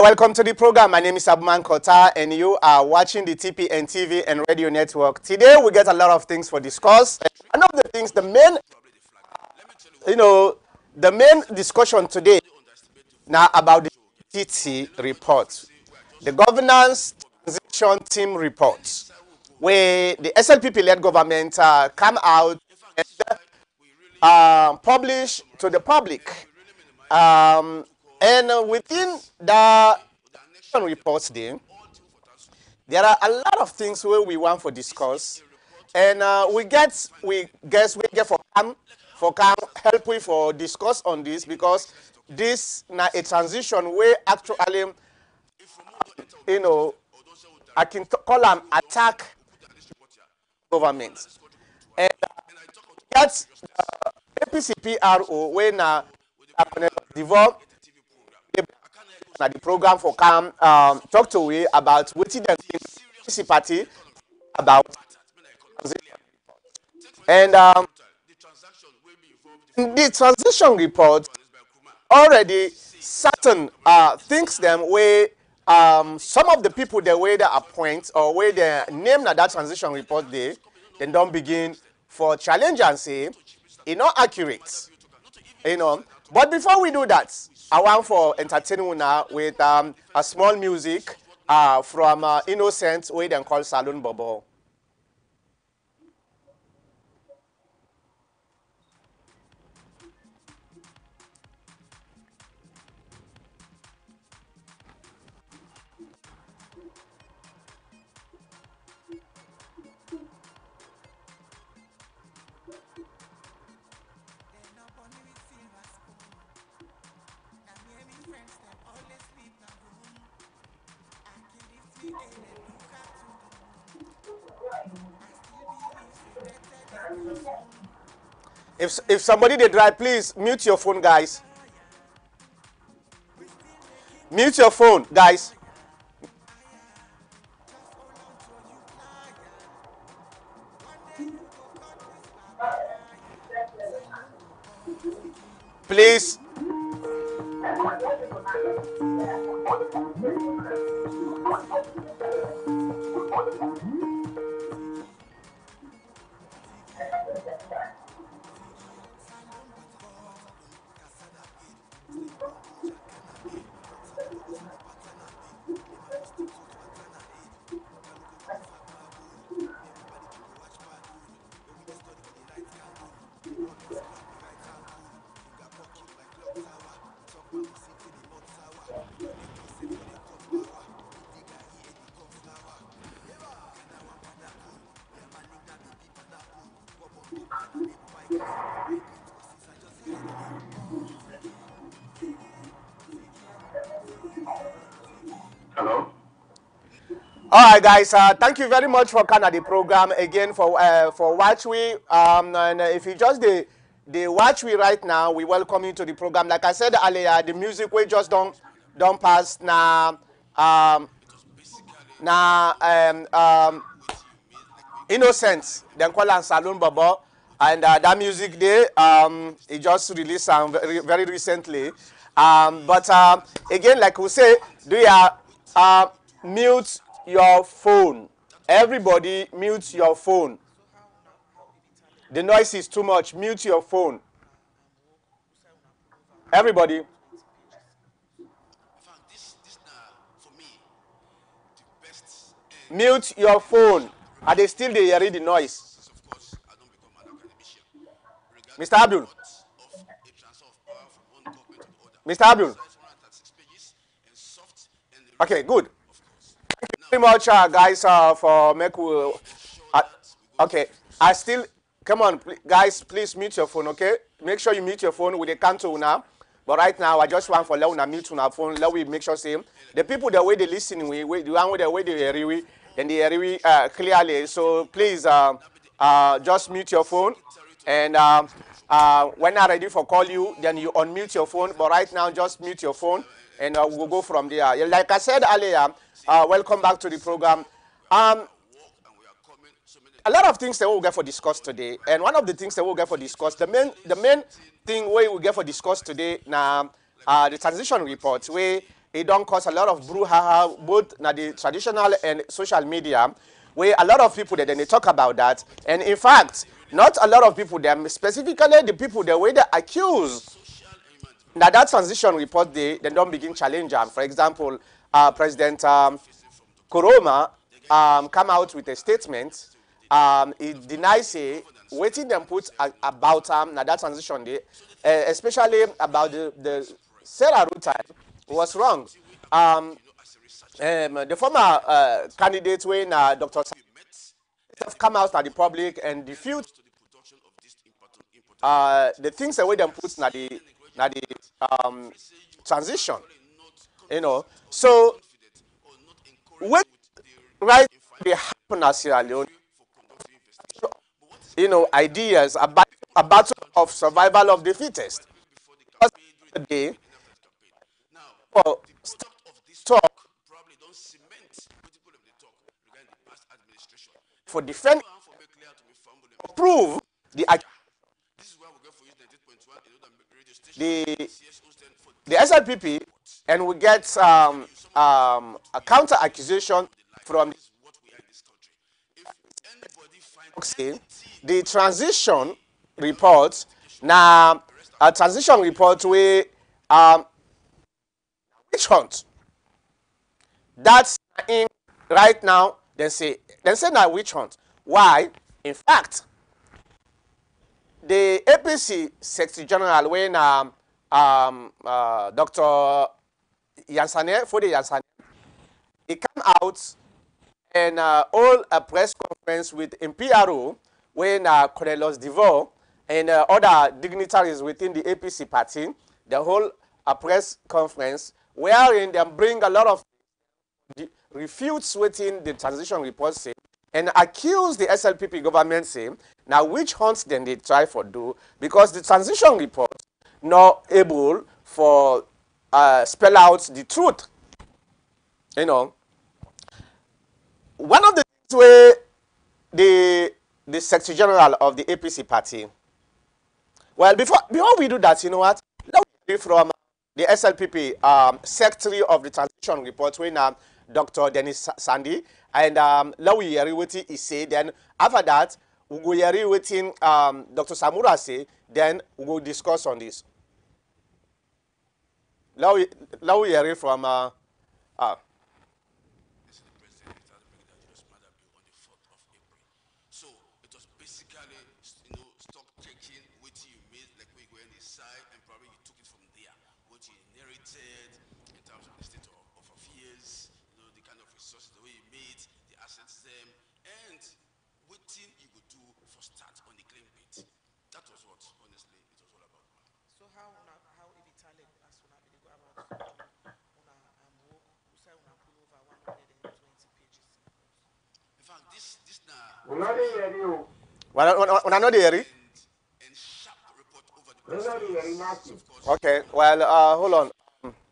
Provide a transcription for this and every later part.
welcome to the program. My name is Abuman Kota, and you are watching the TPN TV and Radio Network. Today, we get a lot of things for discuss. One of the things, the main discussion today now about the TT report, the governance transition team report, where the SLPP-led government come out and publish to the public. And within the reports there are a lot of things where we want to discuss, and we guess we get for help we for discuss on this, because this now a transition where actually I can call them attack government, and that's APC PRO when develop the program for talk to we about what the APC party about, and in the transition report already certain things them where some of the people the way they appoint or where they name that transition report they then don't begin for challenge and say not accurate, But before we do that, I want for entertaining now with a small music from Innocent, we then call Saloon Bobo. If somebody they drive, please mute your phone, guys. Mute your phone, guys. Please. All right, guys. Thank you very much for coming to the program again for watch we. And if you just the watch we right now, we welcome you to the program. Like I said earlier, the music we just don't pass now. Innocence. Then call and Saloon Babo, and that music there it just released very recently. But again, like we say, do you mute your phone? Everybody mute your phone. The noise is too much. Mute your phone. Everybody. Mute your phone. Are they still there hearing the noise? Mr. Abdul. Mr. Abdul. Okay, good. Thank you very much, guys, for making. Okay, I still come on, guys. Please mute your phone. Okay, make sure you mute your phone with the canto now. But right now, I just want for let una mute on our phone. Let we make sure say the people the way they listen, the one with the way they hear we, and they hear we clearly. So please, just mute your phone, and when I'm ready for call you, then you unmute your phone. But right now, just mute your phone, and we'll go from there. Like I said earlier. Welcome back to the program. A lot of things that we'll get for discuss today, and one of the things that we'll get for discuss, the main thing we will get for discuss today now, the transition report, where it don't cause a lot of brouhaha both na the traditional and social media, where a lot of people then they talk about that. And in fact, not a lot of people, them specifically the people the way they accuse now that transition report they don't begin challenge them. For example, President Koroma come out with a statement. He denies waiting them put about now that transition day, especially about the Sarah time was wrong. The former candidate when Dr. have come out at the public and defute the things the way them put na the transition, you know. So what right they happen at Sierra Leone, you know, ideas about a battle of survival of the fittest. Because the day for talk for defend prove the SLPP, and we get a counter accusation from the transition report. Now a transition report where witch hunt that's in right now. They say now witch hunt. Why? In fact, the APC Secretary General when Dr. Yansane, Fode Yansane, he came out and hold a press conference with MPRO when Cornelius DeVoe and other dignitaries within the APC party, the whole press conference, wherein they bring a lot of refutes within the transition report say, and accuse the SLPP government say, now which hunts then they try for do, because the transition report not able for spell out the truth. You know, one of the things where the Secretary General of the APC party, well, before we do that, you know what, let me hear from the SLPP Secretary of the Transition Report when Dr. Dennis Sandy, and let we hear what he say. Then after that, we go hear what Dr. Samura say. Then we go discuss on this. Let we hear from So it was basically, you know, stock taking, what you made, like we go in the side, and probably you took it from there. What you inherited in terms of the state of affairs, you know, the kind of resources, the way you made, the assets them, and what you could do for start on the claim bit. That was what, honestly, it was all about. So how it Italian as soon as they go about work, you say pull over 120 pages. In fact, this now. When I know the area. And sharp report over the past of course. Okay, well, hold on.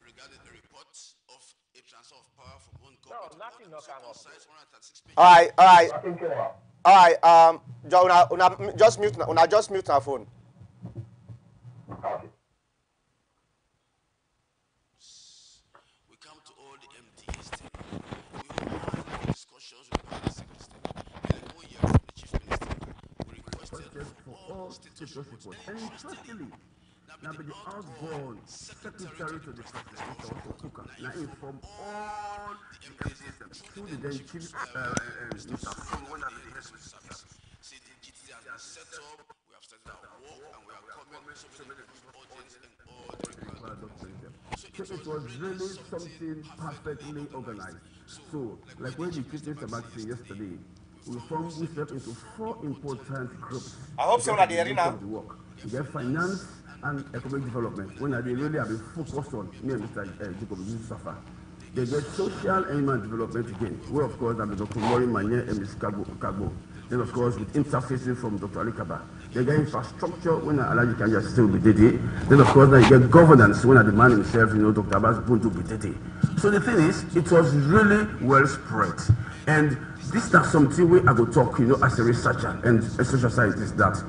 Regarding the report of a transfer of power from one government nothing no come up. All right. Just mute our phone. We come to all the MDs today. We will have discussions with the secretary. And like 1 year from the chief minister, we requested for all status reports. And interestingly, now the outgoing secretary to the president also took up. Now inform all the MDs through the then chief minister from one of the service. See, the GT has been set up, we have started our work, and we are coming so many audience and all the so it was really something perfectly organized. So, like when the chief minister said yesterday, we step into 4 important groups. I hope so at the arena. The work. We get finance and economic development. When they really have been focused on me and Mr. Jacob Yusufa. They get social and human development again. Where of course I'm Dr. Mori Manye and Ms. Kagbo. Then of course with interfacing from Dr. Alikaba. They get infrastructure when Alaji Kanja system will be dead. Then of course you get governance when the man himself, you know, Dr. Abbas Buntu will be dead. So the thing is, it was really well spread. And this is something where I go talk, you know, as a researcher and a social scientist, that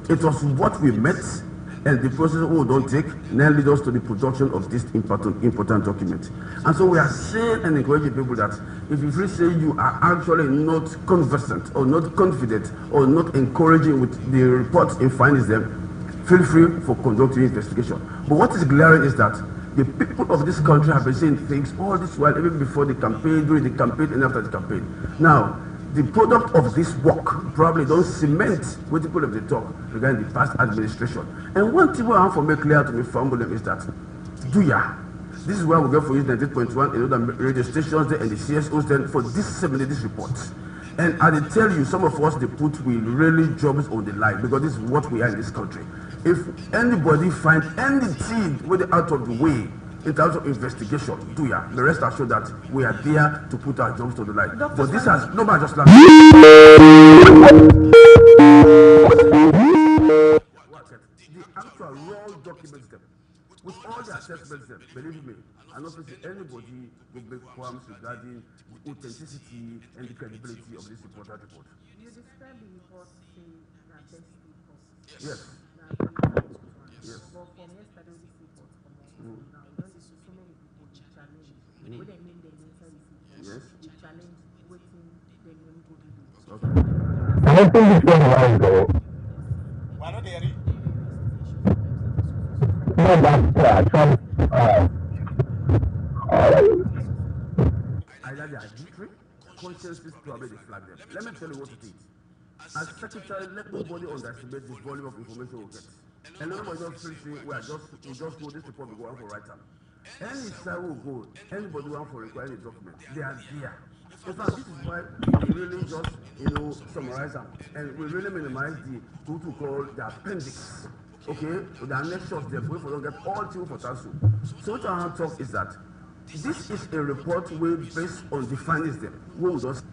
it was what we met And the process we don't take now leads us to the production of this important document. And so we are saying and encouraging people that if you feel say you are actually not conversant or not confident or not encouraging with the reports and findings them, feel free for conducting investigation. But what is glaring is that the people of this country have been saying things all this while, even before the campaign, during the campaign, and after the campaign. Now, the product of this work probably don't cement what people of the talk regarding the past administration. And one thing I want to make clear to me from them is that, this is why we go for use 98.1 and other radio stations there and the CSOs then for disseminate this report. And I will tell you, some of us, they put really jobs on the line because this is what we are in this country. If anybody finds anything with out of the way in terms of investigation, the rest are sure that we are there to put our jobs on the line. But this has nobody just like the actual raw documents them with all the assessments them. Believe me, I don't see anybody will make qualms regarding the authenticity and the credibility of this important report. You describe the report saying that best report. Yes. Yes. But from yesterday, this report now, we don't see so many people challenge. When they name the answer is Yes. they challenge waiting the name go do. Okay. I don't think it's going right though. Why not there? No, that's Trump. Either they are victory, consciences probably they flag them. Let me tell you what it is. As secretary, let nobody underestimate the volume of information we get. And nobody just feel say we just know this report will go on for right time. Any side will go, anybody want for requiring a document, they are there. In fact, this is why we really just summarize them and we really minimize the what we call the appendix. Okay, so the annexures there, we don't get all two for TASU. So what I want to talk is that this is a report where based on the findings there, we will just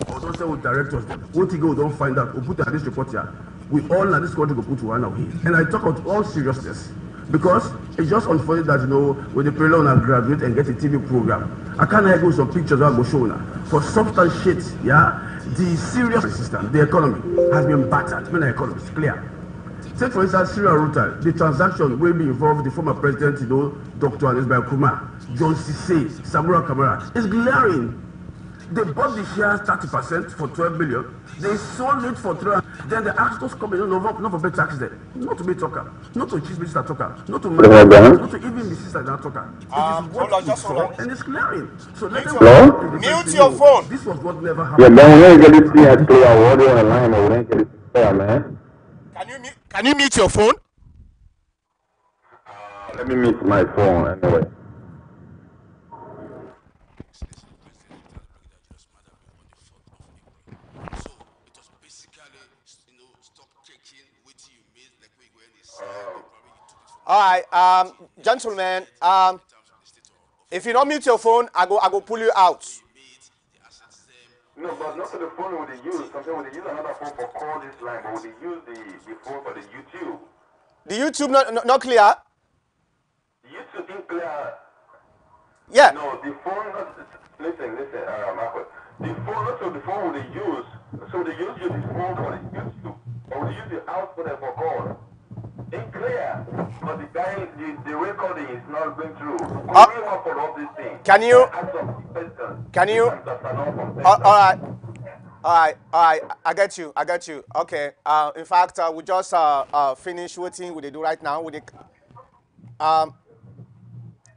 or don't say we direct us them. One thing we don't find out, we put this report here. We all in this country go put to one away. And I talk about all seriousness. Because it's just unfortunate that when the parallel and graduate and get a TV program, I can't go some pictures I go show now. For substance shit, the serious system, the economy has been battered. When the economy is clear. Take for instance Sierra Leone, the transaction will be involved the former president, Dr. Anisbai Kumar, John Cisse, Samura Kamara. It's glaring. They bought the shares 30% for 12 billion. They sold it for 3. Then the actors come in, not for pay taxes there, not to be talker, not to chief minister talker, not to not to even the sister that talker. It is what we saw and it's glaring. So let them mute your phone. This was what never happened. Yeah, man, we ain't get this thing at clear audio on the line, but we ain't get it clear, man. Can you mute your phone? Let me mute my phone anyway. All right, gentlemen. If you don't mute your phone, I go pull you out. No, but not for the phone would they use. Sometimes would they use another phone for call this line, but would they use the phone for the YouTube? The YouTube not clear. YouTube ain't clear. Yeah. No, the phone. Listen, Marcus. The phone, not so the phone would they use. So they use the phone for the YouTube, or would they use the output for call? It's clear, but the recording is not going through. We really want to follow up this thing. Can you? All right. I get you. Okay. In fact, we just finished waiting. What they do right now? With the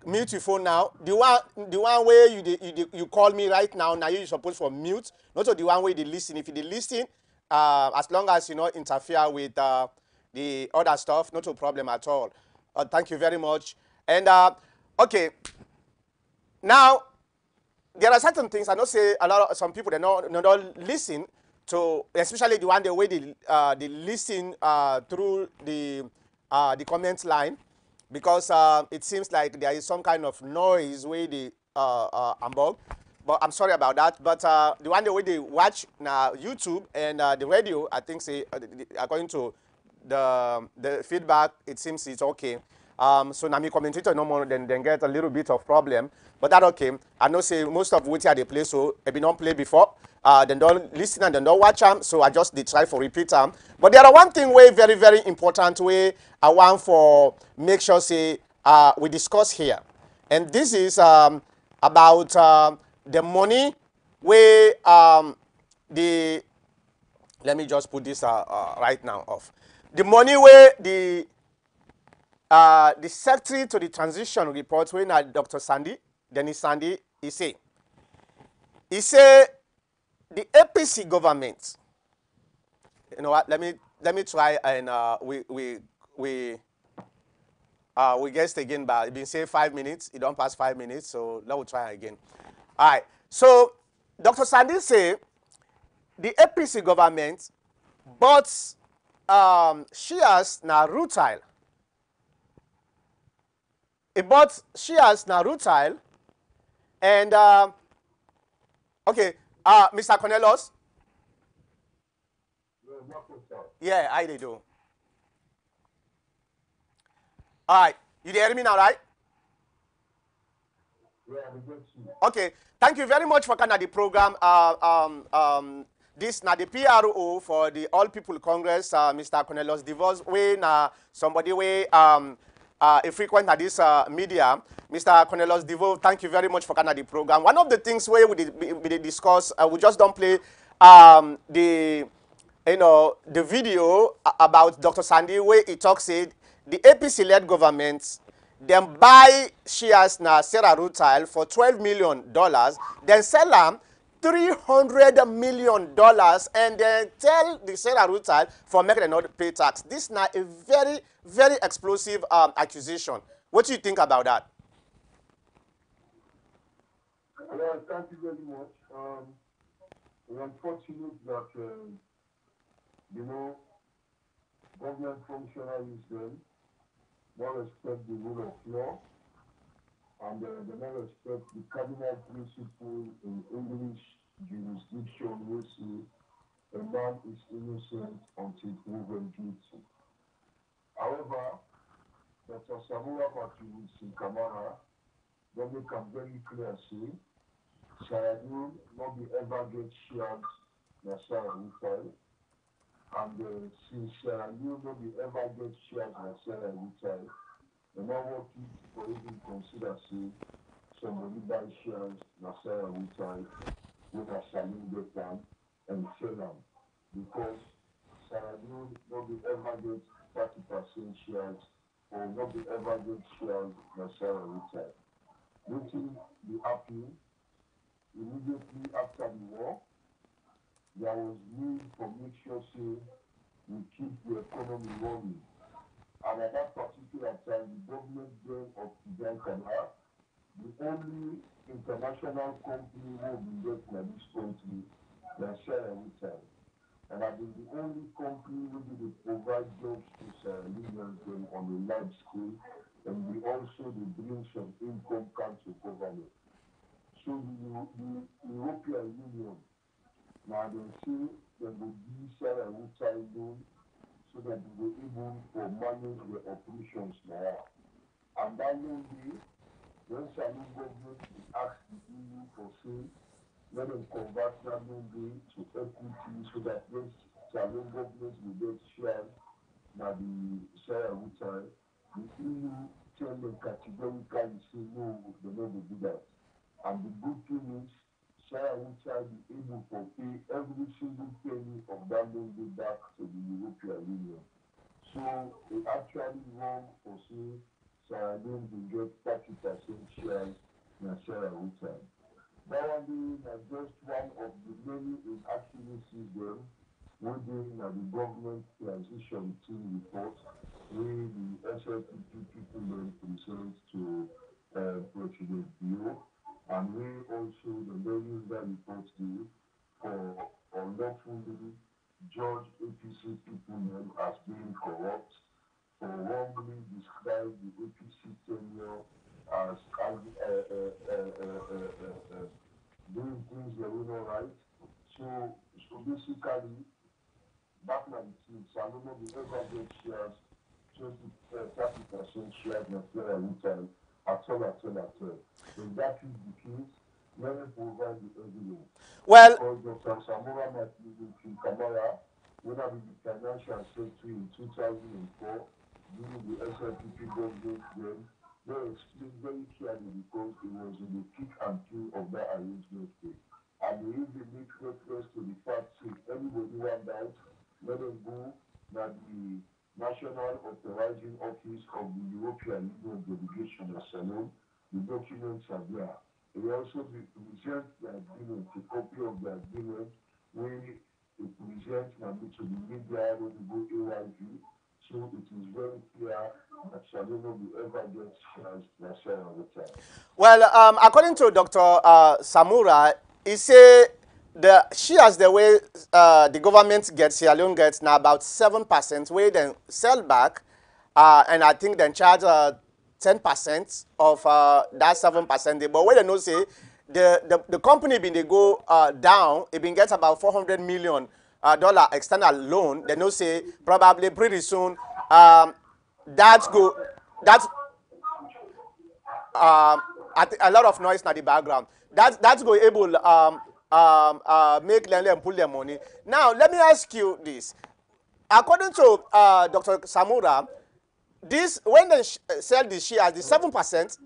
mute your phone now. The one where you call me right now. Now you're supposed to mute. Not the one where they listen. If you listen, as long as you not interfere with the other stuff, not a problem at all. Thank you very much. And okay, now there are certain things I know say some people they don't listen to, especially the one the way they listen through the comment line, because it seems like there is some kind of noise where they ambog. But I'm sorry about that. But the one the way they watch now YouTube and the radio, I think say according to the feedback, it seems it's okay. So now me commentator no more then get a little bit of problem. But that okay. I know say most of what they play so if you don't play before, then don't listen and then don't watch them. So I just did try for repeat them. But there are one thing way very very important way I want for make sure say we discuss here, and this is about the money where the let me just put this right now off. The money where the secretary to the transition report when Dr. Sandy, Dennis Sandy, he say the APC government, you know what, let me try and we guessed again, but it been say 5 minutes, it don't pass 5 minutes, so let me try again. All right, so Dr. Sandy say the APC government bought shares na rutile. It bought shares na rutile, and okay, Mr. Cornelius. Yeah, I they do. All right, you hear me now, right? Okay, thank you very much for kind of the program. This na the PRO for the All People Congress, Mr. Cornelius Divorce, way na somebody way a frequent at this media, Mr. Cornelius Divorce. Thank you very much for kind of the program. One of the things where we did discuss, we just don't play the the video about Dr. Sandy where he talks said the APC-led government then buy shares na Sierra Rutile for $12 million, then sell them $300 million, and then tell the Sierra Rutile for making them not pay tax. This is now a very, very explosive accusation. What do you think about that? Well, thank you very much. It's unfortunate that, government functionaries then don't respect the rule of law, and they don't respect the cardinal principle in English jurisdiction, which is a man is innocent until proven guilty. However, Dr. Samura Patrick Kamara, they make a very clear say, Sierra Leone not be ever get shared na Sierra Leone, and since Sierra Leone not be ever get shared na Sierra Leone, they not want it or even consider say somebody buy shares na Sierra Leone with a Salim get them and sell them, because Sierra Leone not be ever get 30% shares or not be ever get shares na Sierra Leone. Nothing be happening. Immediately after the war, there was need for make sure say we keep the economy running. And at that particular time, the government then of Tpn Network, the only international company who will invest in this country, they Sierra Leone. And I think the only company who will provide jobs to Sierra Leoneans on a large scale, and we also bring some income to government. So the European Union, now they say they will give Sierra Leone loan so that they will able to manage the operations now. And that loan day, when Sierra Leone government will ask the EU for say, let them convert that loan day to equity so that when Sierra Leone government will get shares now the Sierra Leone, the EU tell them categorically say no, they never do that. And the good thing is, Sierra Leone will be able to pay every single penny of that loan back to the European Union. So it actually wrong for say Sierra Leone will get 30% shares in Sierra Leone. That one being just one of the many inaccuracies there within the government transition team report where the SLPP people then present to President Bio. And we also the use that report for unlawfully judge APC people as being corrupt, for wrongly describe the APC tenure as doing things that were not right. So basically, back 19, Salome will ever get shares 30% share in Sierra Leone at all. If that is the case, let me provide the evidence. Well, Because Dr. Samora Martin Kamara, when I was the financial secretary in 2004, during the SLPP government then, they explained very clearly because it was in the peak and peak of that arrangement phase. And they even make reference to the fact that anybody want out, let them go that the National Authorizing Office of the European Union Delegation of Salon, the documents are there. They also present the agreement, a copy of the agreement, where it presents to the media when you go AYV. So it is very clear that Salon will ever get shares national all the time. Well, according to Dr. Samura, he say the shares the way the government gets, Sierra Leone gets now about 7%, where then sell back, and I think then charge 10% of that 7%. But where they know say the company been they go down, it been gets about $400 million external loan. They know say probably pretty soon that's a lot of noise in the background. That's going to able make them pull their money. Now let me ask you this: according to Dr. Samura, this when they sell the shares, the 7%.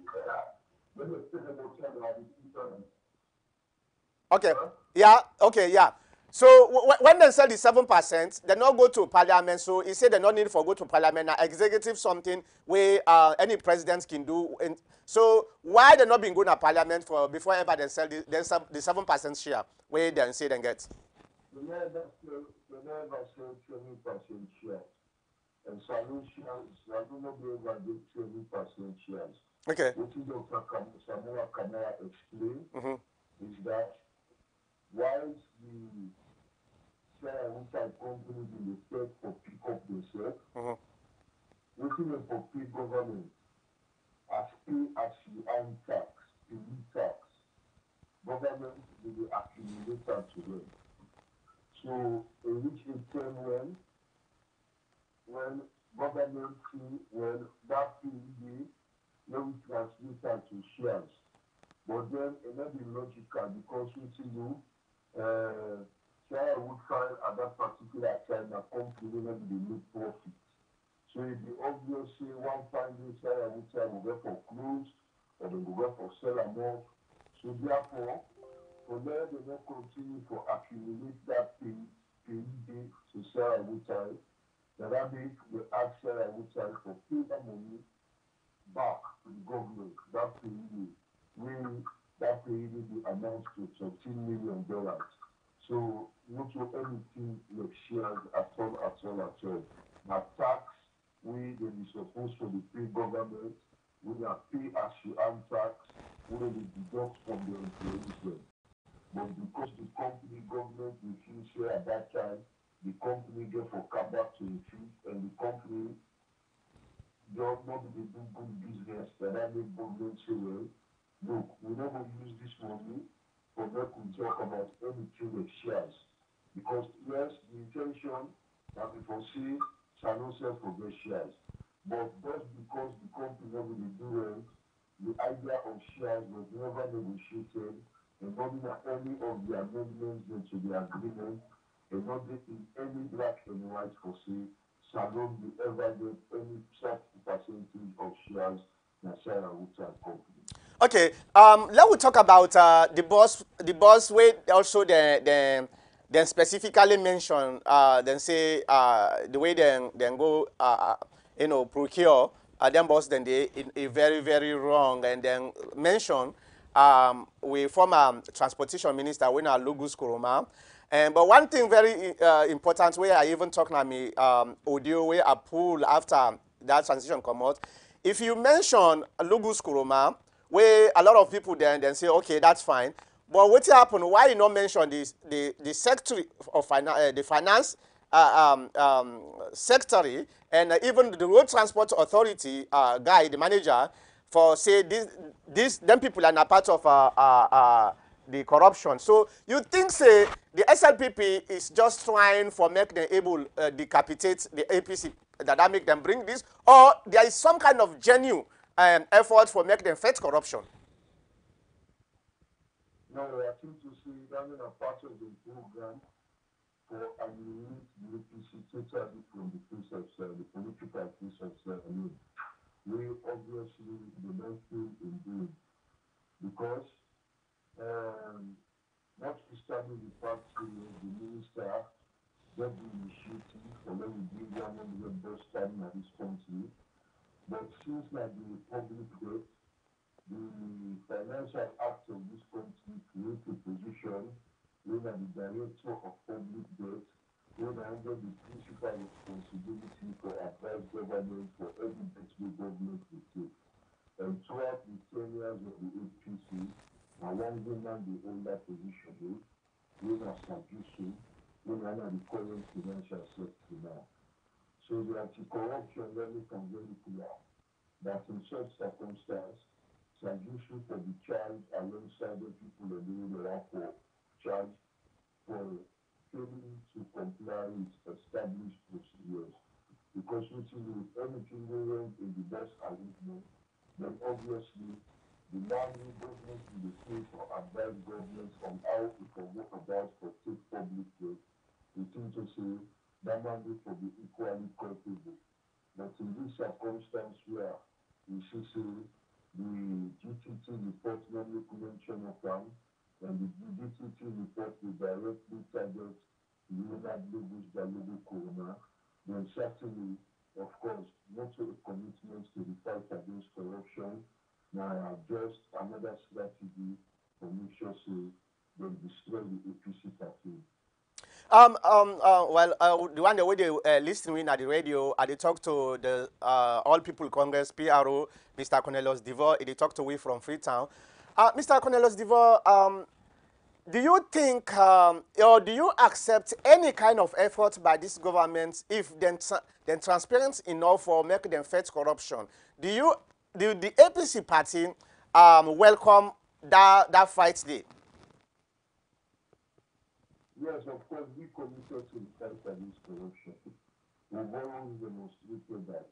Okay. Yeah. Okay. Yeah. So when they sell the 7%, they not go to parliament. So he said they not need for go to parliament. Now executive something where any president can do. And so why they not been going to parliament for before ever they sell the 7% share where they say they get? The never sell 20% shares. And solutions, I don't know if I get 20% shares. Okay. What Dr. Samora Kamara explained is that whilst the Sierra Leone company in the state for pick up themselves, waiting for pay government as pay as you earn tax, tax, government will accumulate that to them. So in which in turn when government see when that PED will transmit that to shares. But then it may be logical because we see you Sierra would find at that particular time a company will be make profit. So it be obvious say one finding Sierra would say will go for close or they will go for sell amount. So therefore, for them they will continue to accumulate that PED to Sierra would say that means the actual I would say for pay that money back to the government, that PED will that PED will amount to $13 million. So not to anything like shares at all. Now tax we they be supposed to be pay government, we are pay as you earn tax, we will deduct from the employees. But because the company government refused share at that time, the company get for come back to refuse, and the company don't not do good business that I make government say well. Look, we never use this money for them to talk about anything with shares. Because yes, the intention that we foresee shall not sell for their shares. But just because the company never do well, the idea of shares was never negotiated, and not in any of the amendments into the agreement, and not in any black and white for say, shall not be ever get any such percentage of shares in Sierra Leone company. Okay. Let we talk about the boss where also then specifically mention then say the way then go procure them boss then they very very wrong and then mention we former transportation minister when Lugus Kuruma. But one thing very important where I even talk now me audio where I pull after that transition come out. If you mention Lugus Kuruma, where a lot of people then say, okay, that's fine. But what happened? Why you not mention this the secretary of finance, the finance secretary, and even the road transport authority guy, the manager, for say this them people are not part of the corruption. So you think the SLPP is just trying for make them able decapitate the APC that make them bring this, or there is some kind of genuine effort for make them fight corruption? No, I think to see that in a part of the program for eliminate the APC totally from the face of the political face of we obviously the next thing in doing because notwithstanding the fact the minister got the initiative for let me bring down on the best time at this country, but since like the public debt, the financial act of this country create a position where the director of public debt will handle the principal responsibility for advice government for every debt the government will take. And throughout the 10 years of the APC, I one woman the older position, when I Sajusu, when I the current financial sector now. So the anti-corruption really can very clear that in such circumstances, Sajusu for the charge alongside the people of the for charge for failing to comply with established procedures. Because with anything going wrong in the best arrangement, then obviously the landing government in the state or advise government on how it can go about for state public debt, we think to say that mandate will be equally culpable. But in this circumstance where we should say the GTT report not make mention of them, and the GTT report will directly target the United Lagos Balogo Corona, then certainly, of course, not a commitment to the fight against corruption, now just another strategy for make sure they destroy the APC party. The one the way they listening at the radio, they talk to the All People Congress PRO, Mr. Cornelius Devor. They talk to we from Freetown. Mr. Cornelius Devor, do you think or do you accept any kind of effort by this government if then transparent enough for make them fight corruption? Do the APC party welcome that fight day? Yes, of course, we committed to the fight against corruption. We've always demonstrated that.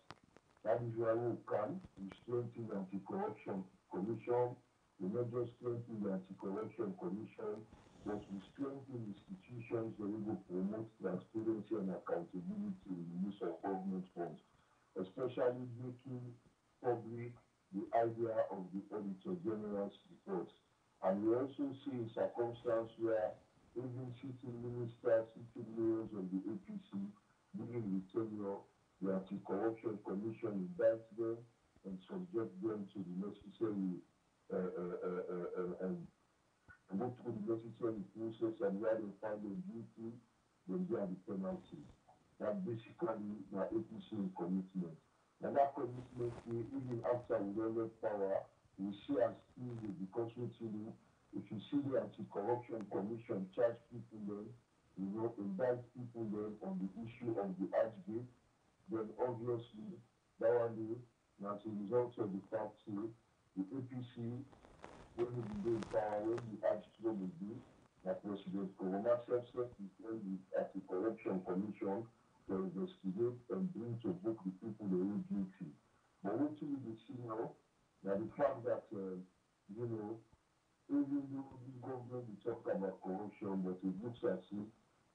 That is why we can. We strengthen the Anti-Corruption Commission. We not just strengthen the Anti-Corruption Commission, but we strengthen institutions that will promote transparency and accountability in the use of government funds, especially making public the idea of the Auditor General's reports. And we also see a circumstance where even sitting ministers, sitting mayors of the APC, during the tenure, the Anti-Corruption Commission indicts them and subject them to the necessary and go through the necessary process, and where they find them guilty, then they are the penalty. That basically the APC commitment. And that commitment, even after we don't power, we see as easy because we see if you see the Anti-Corruption Commission charge people then, indict people then on the issue of the Archgate, then obviously that one day, as a result of the fact the APC, when we be in power, when the Archgate will be, that President Corona said is when the Anti-Corruption Commission to investigate and bring to book the people they are guilty. But what we see now, that the fact that even though the government will talk about corruption, but it looks as if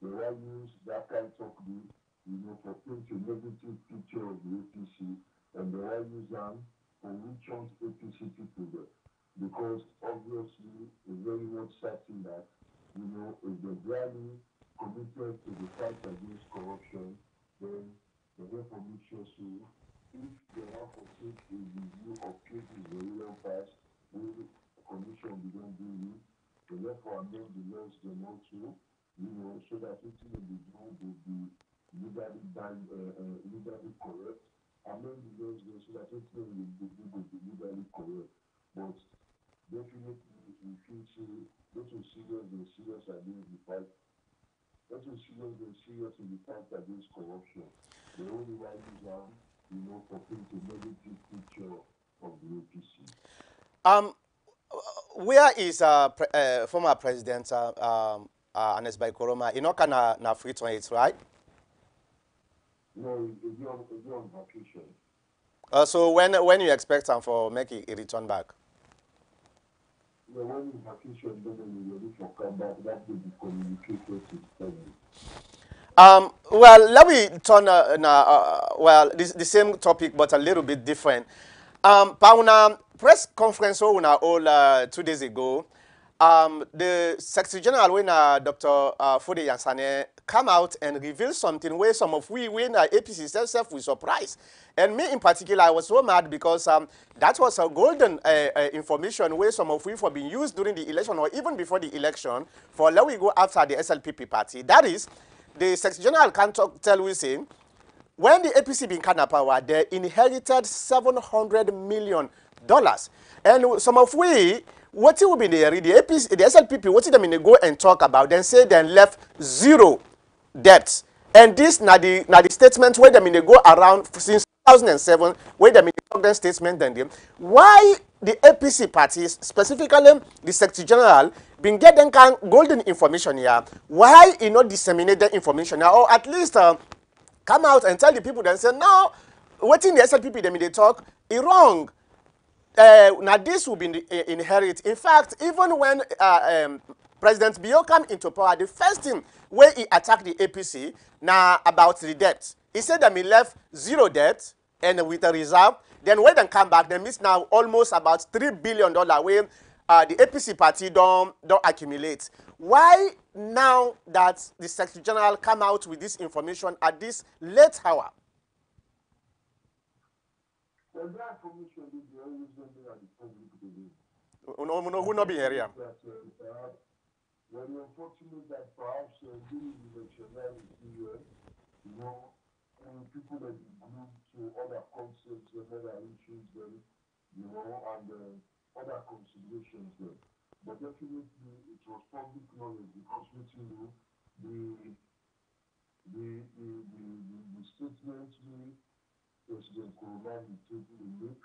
they will use that kind of for paint a negative picture of the APC, and they will use them for which one's APC people there. Because obviously, it's very much certain that, if they're really committed to the fight against corruption, then they have to make sure if they have to take a review of cases the real past, commission we don't do it, so therefore amend the laws them also, so that everything will be done will be legally correct. Amend the laws them so that everything will be legally correct. But definitely we feel not so serious and serious against the fight. Not so serious and serious in the fight against corruption. The only one is for paint a negative picture of the APC. Where is former President Anes Koroma? You know, na free to it, right? No, it's on vacation. So when you expect them for make a return back? Yeah, when he's vacation, then he's ready for comeback. That will be communicated to family. Well, let me turn well, the same topic but a little bit different. Pauna press conference una all 2 days ago. The Secretary General when Dr. Fode Yansane come out and reveal something where some of we when APC themselves we surprised. And me in particular, I was so mad because that was a golden information where some of we for being used during the election or even before the election for let we go after the SLPP party. That is, the Secretary General can tell we saying when the APC been kind of power, they inherited $700 million. And some of we, what it will be the APC, the SLPP, what them in go and talk about, then say then left zero debts. And this now the statement where them in go around since 2007, where them in talk them statement then them. Why the APC parties, specifically the Secretary General, been getting kind golden information here? Why you not disseminate the information here, or at least come out and tell the people then say no, wetin the SLPP dem dey talk e wrong. Now this will be inherit. In fact, even when President Bio come into power, the first thing where he attacked the APC now about the debt. He said that he left zero debt and with a reserve. Then when they come back, they miss now almost about $3 billion where the APC party don't accumulate. Why now that the Secretary General come out with this information at this late hour? Well, that information is always going to be at the public domain. Who not be area? That perhaps, well, you're fortunate that perhaps during the election period, you know, people that group to other concepts and other issues then, you know, and other considerations then. But definitely it was public knowledge because you know, the statements President Kurumani taking the make,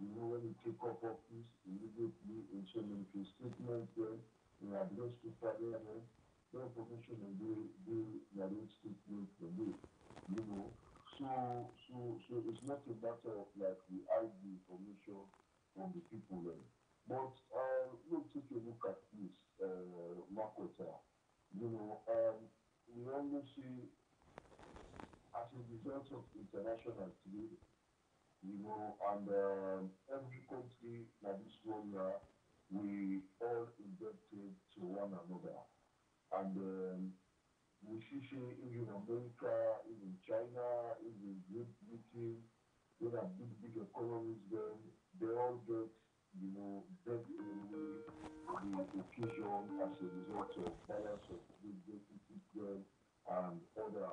you know, when he take up office, immediately in so many statements then, in address to parliament, the information and they narrate statements for me, you know. So it's not a matter of like we hide the information from the people then. But we'll take a look at this, Makota. You know, we only see as a result of international trade, you know, and every country like this one, we all indebted to one another. And we see even America, even China, even Great Britain, they are big economies then, they all get, you know, debt away the occasion as a result of balance of trade deficit then and other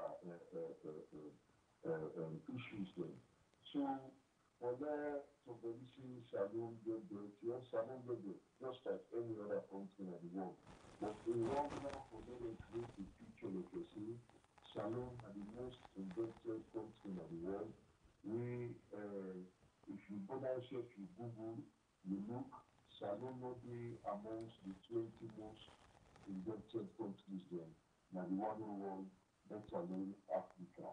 issues then. So for that, so the issue Salon get debt, yes, Salon get debt, just like any other country in the world. But a wrong now for them to create a picture like you see, Salon are the most indebted country in the world. We, if you go downstairs, you Google, you look, Salon will be amongst the 20 most indebted countries then. Now the one world, let alone Africa.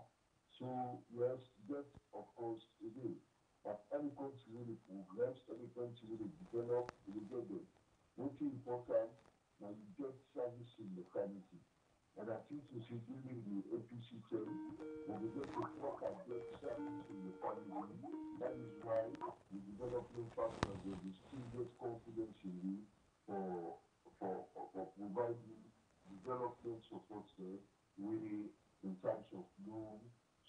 So yes, debt of course it is. But any country really progress, any country really develop, it will get there. What's important, now you get service in locality. And I think you see during the APC term, when we get to talk about service in the family, that is why the development partners will still get confidence in you for providing development support there, really in terms of loan,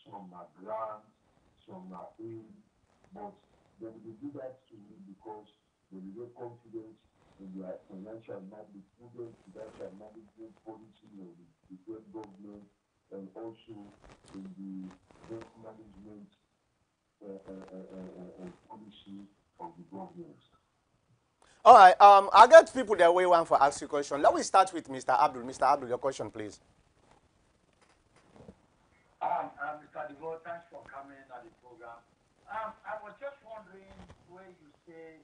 some are grants, some are aid, but they will do that to me because they will get confidence in their financial management, financial management policy of the state government, and also in the debt management policy of the government. All right. I get people that way one for ask you question. Let me start with Mr. Abdul. Mr. Abdul, your question, please. Mr. DeVoe, thanks for coming at the program. I was just wondering where you say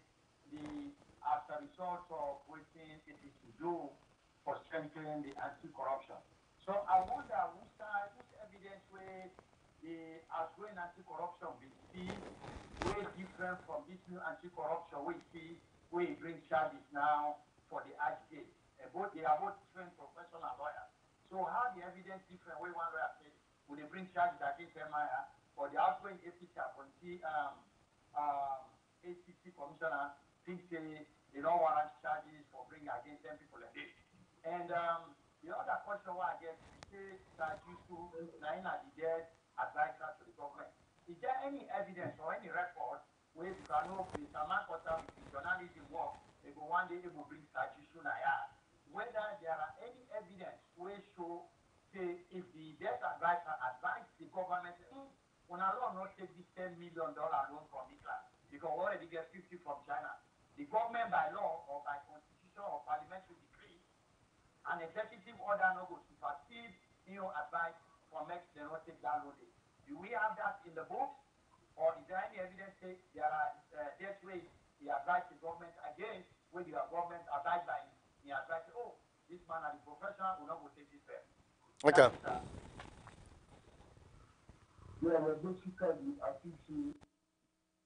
as a result of waiting it is to do for strengthening the anti-corruption. So I wonder whose evidence where the outgoing anti-corruption we see way different from this new anti-corruption we see we bring charges now for the RGA. They are both trained professional lawyers. So how the evidence different way one lawyer said would they bring charges against MIA or the outgoing APC appointee ACC commissioner think they don't warrant charges for bringing against 10 people a day. And the other question I get is say that you to Naina the dead advisor to the government. Is there any evidence or any record where you can know if a man got out with journalism work, they go one day they will bring Sajishu Naya? Whether there are any evidence where show say if the debt advisor advised the government, when a law not take this $10 million loan from England, because we already get 50 from China. The government by law or by constitution or parliamentary decree, an executive order no go supersede advice for next they not take that loan. Do we have that in the books? Or is there any evidence say there are debt ways he advised the government against where the government advised by he advised, this man is a professional, will not go take this fair. Okay. Yeah, but basically, I think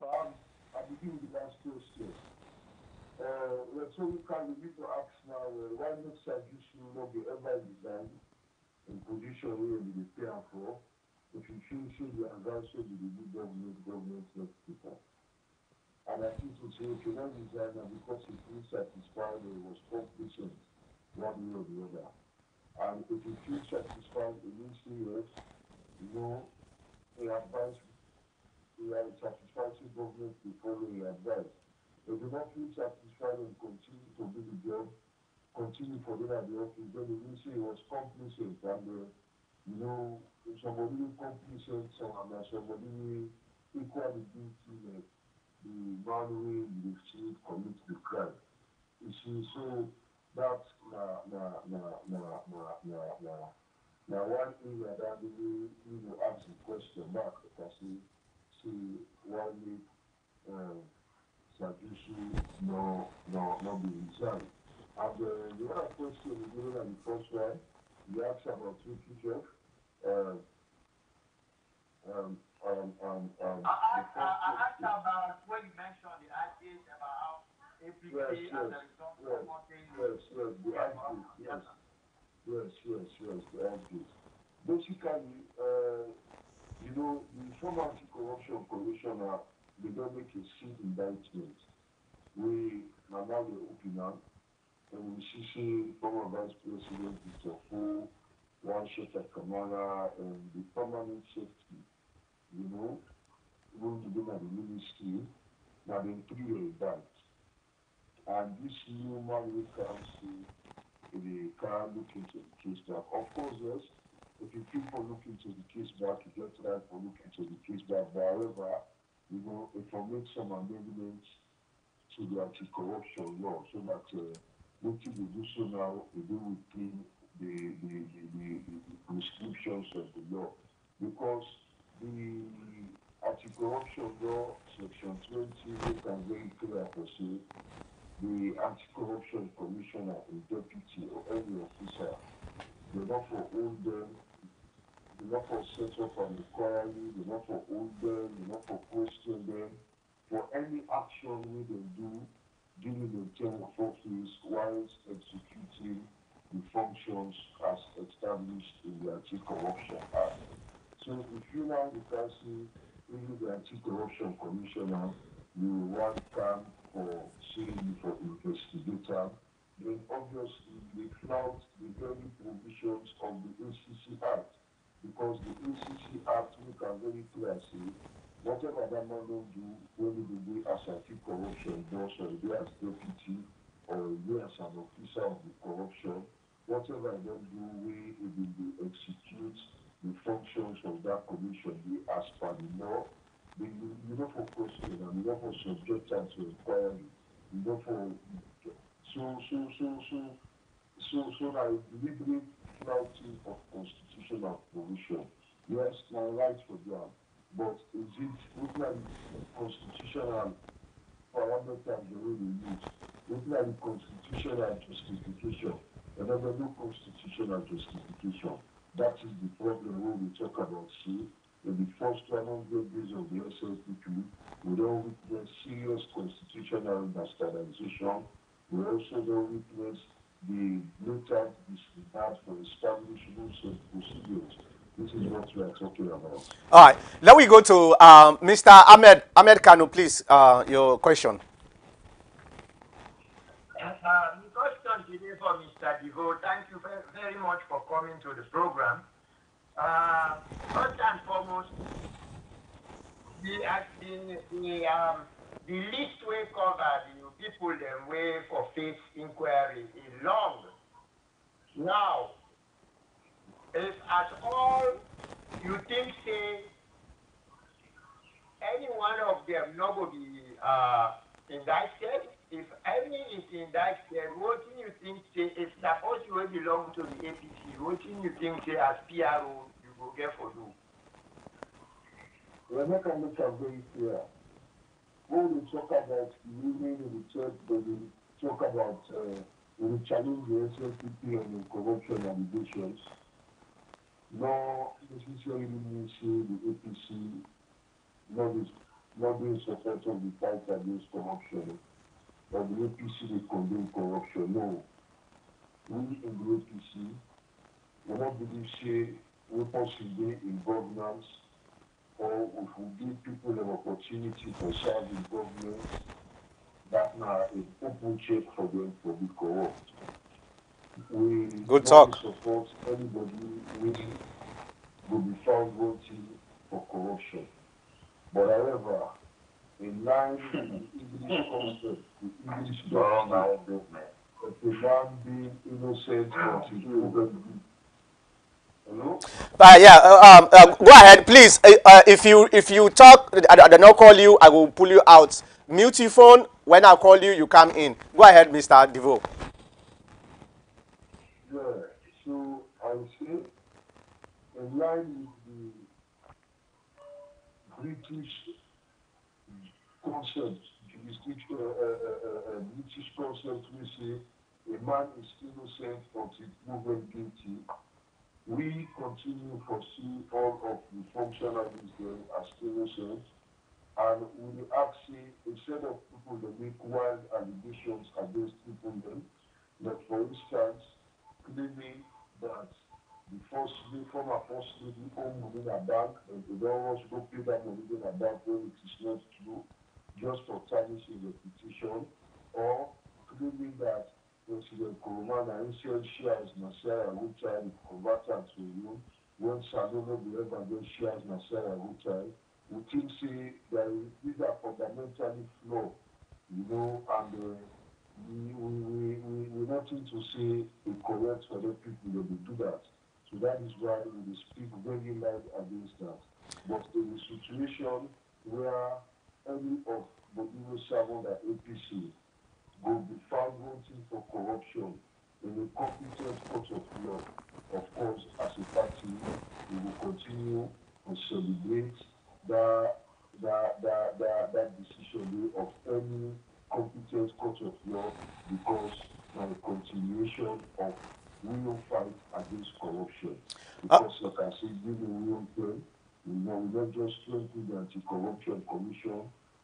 perhaps I begin with the last question. So we need to ask now, why not Sajishu not be ever designed in position where we prepare for? If you feel the advice of the new government next people. And I think to say, if you don't design and because he feels satisfied or was complacent one way or the other. And if you feel satisfied initially, the advice, the satisfactory government to follow your advice. If you don't feel satisfied and continue to do the job, continue for them at the office, then the ministry was complacent and if somebody will complacent and somebody equally guilty the man who the street commit the crime. You see, so that's one area that we ask the question back because see why Sajishu no be resigned. And the other question we given on the first one, you asked about TPF. I asked about when you mentioned the ideas about how APC and the result promoting the ideas. Basically, the former anti-corruption commissioner, they don't make a sealed indictment. We now the opener, and we see former Vice President Victor Fu, one Sheikh Kamara, and the permanent safety, going to be at the ministry, now then 3 years back. And this new man will come see they can look into the case back. Of course, yes, if you keep on looking to the case back, you get right for looking to the case back. But however, if I make some amendments to the anti-corruption law so that what you do so now, they do within the prescriptions of the law. Because the anti-corruption law, section 20, can very clear to say the anti-corruption commissioner, a deputy or any officer, they not for hold them, they not for set up an inquiry, they not for hold them, they not for question them, for any action we they do during the term of office whilst executing the functions as established in the Anti-Corruption Act. So if you now can see the Anti-Corruption Commissioner, you want come for seeing for investigator, then obviously they flout the very provisions of the ACC Act, because the ACC Act we can very clearly say whatever that man don't do, when he do as anti-corruption does, or he as deputy, or he as an officer of the corruption, whatever he don't do, we will execute the functions of that commission as per the law. You know for question and you know for subject and to inquiry. You know for so now deliberate flouting of constitutional provision. Yes, my right for that. But is it looking at the constitutional parameters the way they use? Looking at the constitutional justification. And there no constitutional justification. That is the problem when we talk about see in the first 100 days of the SLPP, we don't witness serious constitutional bastardization. We also don't witness the blatant disregard for established rules and procedures. This is what we are talking about. All right. Now we go to Mr. Ahmed Kanu, please. Your question. The question today for Mr. Divo. Thank you very much for coming to the program. First and foremost, the list we cover, the people them way for faith inquiry is long. Now, if at all you think say any one of them not going to be indicted, if any is indicted, what do you think say if suppose you will belong to the APC, what do you think say as PRO you go get for do? We're not going to make it very clear. When we talk about the women in the church, when we talk about when we challenge the SLPP on the corruption allegations, no necessarily means the APC not being support of the fight against corruption, or the APC they condemn corruption. No. We in the APC, we not believe say we possibly in governance, or if we give people an opportunity to serve in government, that now is open check for them to be corrupt. We Good don't talk. support anybody who will be found guilty for corruption. But however, in line with the English concept, the English doctrine, if a man being innocent until proven guilty. Hello? Go ahead, please. If you talk, I don't call you. I will pull you out. Mute your phone. When I call you, you come in. Go ahead, Mr. Divo. Yeah. So I would say, in line with the British concept, British concept, we say a man is innocent until proven guilty. We continue to foresee all of the functionaries there as innocent, and we actually, instead of people that make wild allegations against people then, like for instance, claiming that the former first lady own money in a bank and they don't want to go pay that money in a bank when it is not true, just for tarnishing reputation, or claiming that President Koromana initial shares Nasara Rutai converted to you when Sanono the ever get shares Nasara Rutai, we think say that these are fundamentally flawed, and we nothing to say incorrect for the people that will do that. So that is why we speak very loud against that. But in a situation where any of the people serving the APC will be found wanting for corruption in a competent court of law, of course, as a party, we will continue to celebrate that decision of any competent court of law, because by continuation of real fight against corruption. Because like I said, giving real term, we not just strengthen the anti-corruption commission,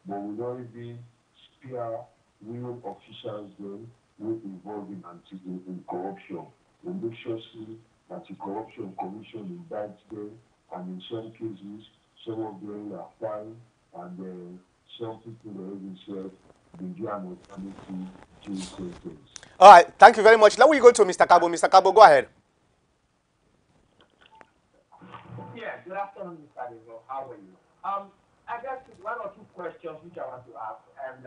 but we not even spare real officials then who involved in corruption. We make sure see anti-corruption commission indicts them, and in some cases, some of them are fined, and some people are even said they get an alternative jail sentence. All right. Thank you very much. Now we go to Mr. Kabo. Mr. Kabo, go ahead. Yeah, good afternoon, Mr. Divo. How are you? I got one or two questions which I want to ask, and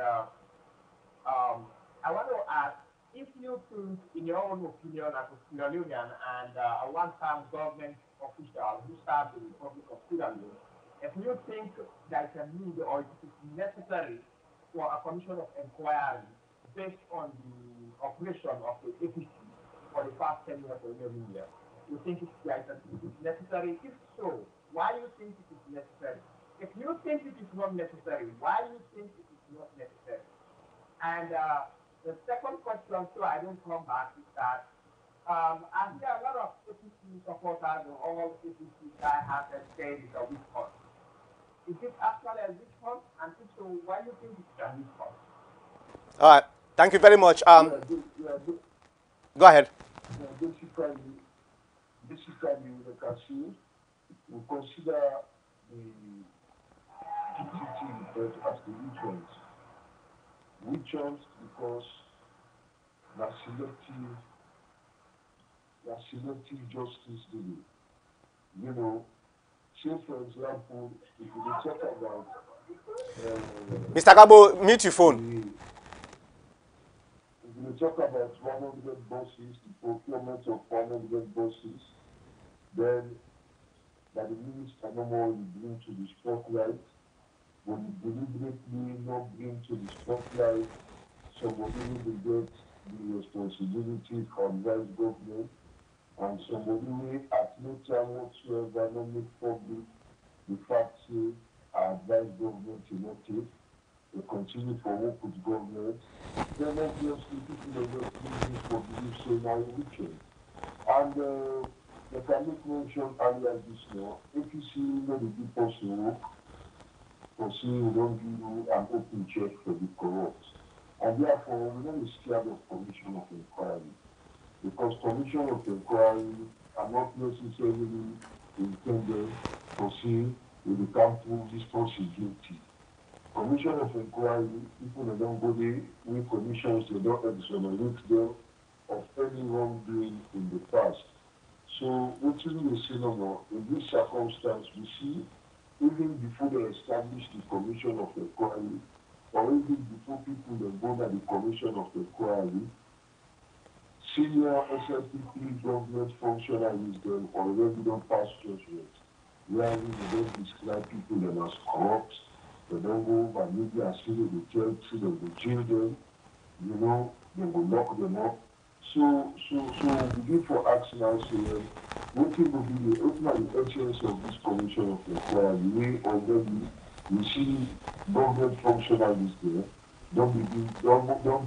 I want to ask if you think, in your own opinion, as a Sierra Leonean and a one-time government official who served the Republic of Sierra Leone, if you think there is a need or it is necessary for a commission of inquiry based on the operation of the APC for the past 10 years or 11 years, you think it is necessary? If so, why do you think it is necessary? If you think it is not necessary, why do you think it is not necessary? And the second question, so I don't come back, is that I hear a lot of APC supporters or all APC guy has said it's a weak cause. Is it actually a weak cause? And if so, why do you think it's a weak cause? All right. Thank you very much. Go ahead. Basically, the cashew will consider the DTT report as the witch because the selective justice doing. You know, say for example, if we talk about Mr. Gabo, mute your phone. if we talk about 100 buses, the procurement of 100 buses, then that the minister no more will bring to the spotlight, but deliberately not bring to the spotlight somebody who will get the responsibility for vice government and somebody who at no time whatsoever not make public the fact say our vice government will not take, they continue for work with government, then obviously people will just use this for belief say now weekend. And they can make mention earlier this year, APC no dey do person work, for say we don't give you an open check for the corrupt. And therefore, we don't be scared of commission of inquiry. Because commission of inquiry are not necessarily intended to see if they can prove this person guilty. Commission of inquiry, people that don't go there, with commissions, they don't exonerate them of any wrongdoing in the past. So, what we say no more, in this circumstance, we see, even before they establish the commission of inquiry, or even before people that go to the commission of inquiry, senior SFP3 government functionaries then already don't pass judgment, wherein they don't describe people them as corrupt, they don't go over media and see them, they tell, see them, they jail them, you know, they will lock them up. So we begin for action now, say, what will be the ultimate essence of this commission of inquiry? We already we see government functionaries there, don't do the work of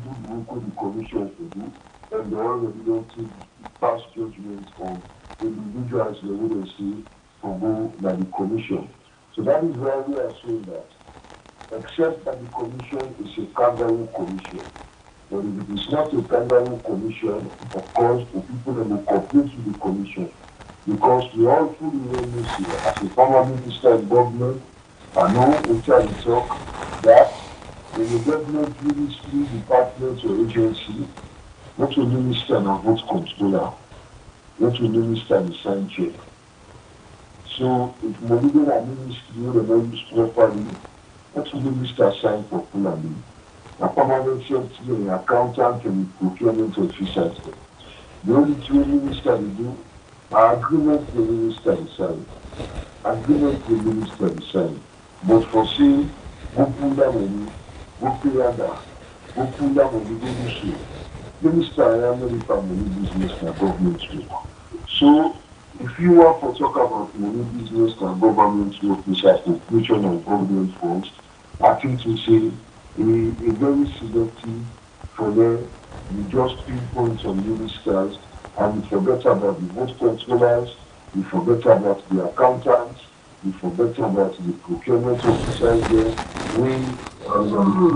the commission to do, and they already don't take pass judgment on individuals they wouldn't see to go by the commission. So that is why we are saying that, except that the commission is a kangaroo commission. But if it is not a kangaroo commission, of course, the people that will cooperate with the commission, because we all fully know this here, as a former minister in government, I know which I talk that in the government ministry, department or agency, not only minister and vote controller, not only minister and sign check. So if money in a ministry will not use properly, not only minister sign popularly, a permanent secretary, accountant, and procurement officers. The only two ministers do are agreement the minister decide. Agreement the minister decide. But for say, go pull that money, go pay other, go pull that money, go do so. Minister, I am not family business and government work. So, if you want to talk about money business and government work, which are appropriation of government funds, I think to say a very selective for them, you just pinpoint on ministers and you forget about the vote controllers, you forget about the accountants, you forget about the procurement officers there, when the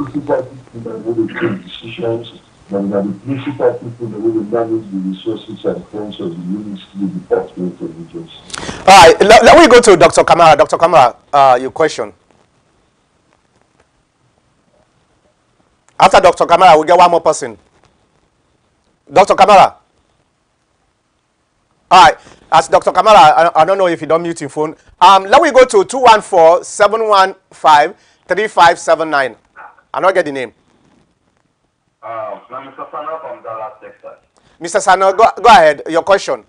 principal people that will take decisions, and that the principal people that will manage the resources and funds of the ministry, department, of agency. All right. Let me go to Dr. Kamara. Dr. Kamara, your question. After Dr. Kamara, we'll get one more person. Dr. Kamara. All right. As Dr. Kamara, I don't know if you don't mute your phone. Let me go to 214-715-3579. I don't get the name. I'm Mr. Sana from Dallas, Texas. Mr. Sana, go ahead. Your question.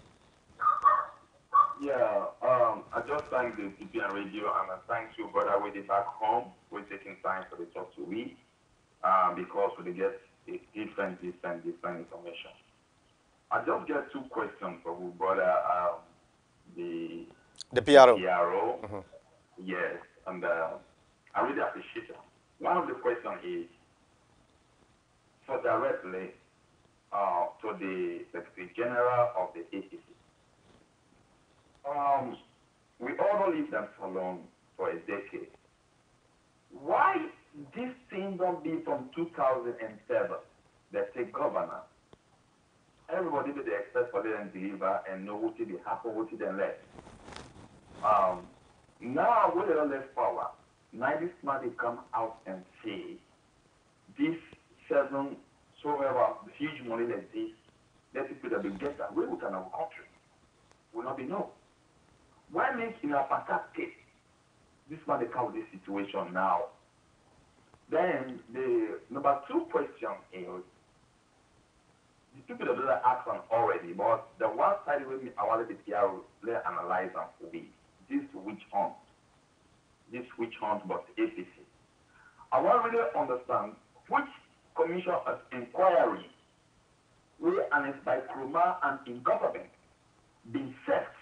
Yeah, I just thank the Tpn Radio and I thank you, brother, with it back home. We're taking time for the talk to read because we get a different information. I just get two questions for you, brother. The PRO. PRO. Mm-hmm. Yes, and I really appreciate it. One of the questions is, so directly, to the Secretary General of the APC. We all know live them for long, for a decade. Why this thing don't be from 2007? They say governor. Everybody be the expect for them deliver and know what did happen, what did they let. Now with the less power, now this man they come out and say this 7 so huge money like this, let people that be get away with our country. Will not be known. Why make in a fantastic this man they come with this situation now? Then the number 2 question is the people that do that ask on already, but the one side with me I wanted to let analyze them will be this witch hunt. This witch hunt but APC. I want to really understand which commission of inquiry where and it's by Kroma and in government been set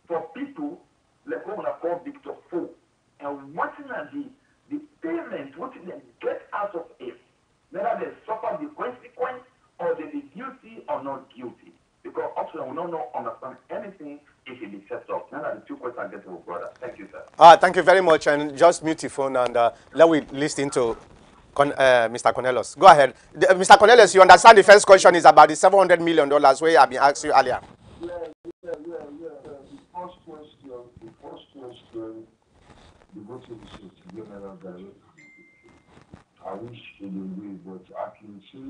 for people like what I call Victor Fo and what are the payment, what they get out of it, whether they suffer the consequence or they be guilty or not guilty. Because also we don't know understand anything if it is set up. None of the 2 questions I get to brother. Thank you, sir. Thank you very much. And just mute your phone and let we listen to Mr. Cornelius. Go ahead. Mr. Cornelius, you understand the first question is about the $700 million where I've been asked you earlier. Yeah. The first question, the voting is general directly. I wish it would be, but I can see,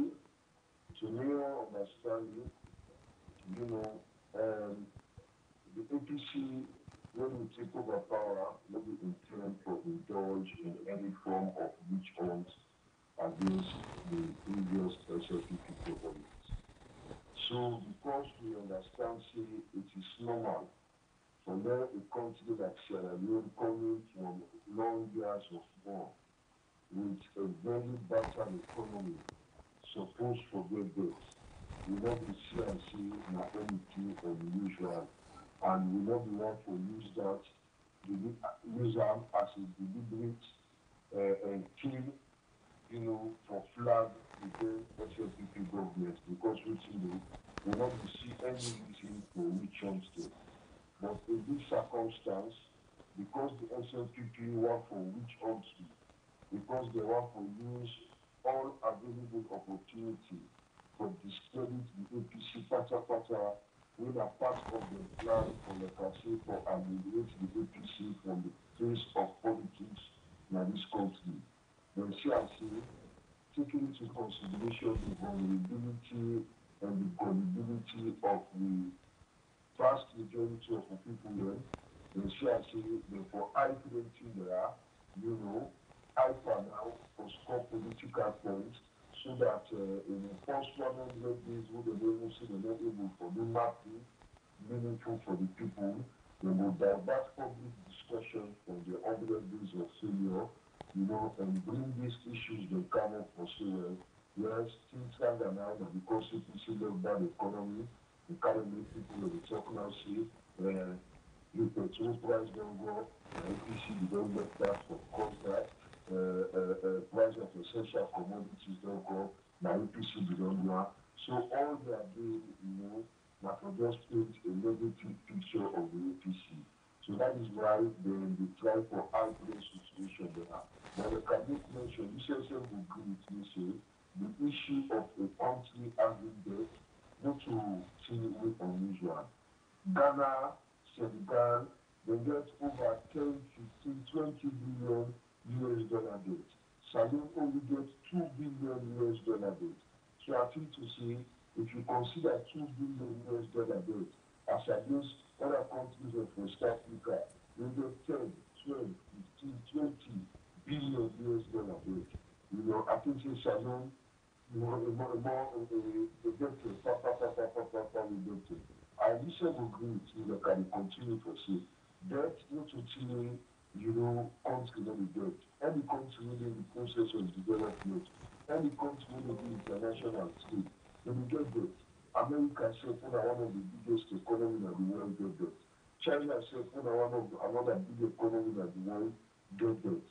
to my understanding, the APC, when we take over power, will be intend to indulge in any form of witch hunt against the previous SLPP government. So, because we understand, it is normal for now a country like Sierra Leone coming from long years of war with a very battered economy, supposed for great debt. We not be see not anything unusual, and we not be want to use that, use them as a deliberate and kill, for flag within SLPP government, because we not be see any reason for which hunt. But in this circumstance, because the SLPP want for which hunt, because they want to use all available opportunity for discredit the APC pata when a part of the plan for the country for alleviate the APC from the face of politics in this country. Then see, taking into consideration the vulnerability and the gullibility of the vast majority of the people here, then see, for isolating there, hyper now for score political points so that in the first 100 days we will see the able for the mapping meaningful for the people. They will divert public discussion from the 100 days of failure, and bring these issues they come up for sale. Yes, things stand now that because APC led bad economy, the currently people will be talking now see the petrol price don't go, APC don't get that for contract. Price of essential commodities don't go, now APC don't go. So all they are doing, not to just paint a negative picture of the APC. So that is why they try for outbreak situation there. But the cabinet mentioned, this also will agree with me, say, the issue of a country having debt, not to see it unusual. Ghana, Senegal, they get over 10, 15, 20 billion US dollar debt. Salon only gets $2 billion US dollar debt. So I think to say, if you consider $2 billion US dollar debt as against other countries of West Africa, they get 10, 12, 15, 20 billion US dollar debt. I think say Salon, the debt I disagree with you that can continue to say debt not to Chile, country not the debt. Any country in the process of development, any country in the international state, they will get debt. America said one of the biggest economies in the world get debt. China said another big economy in the world get debt.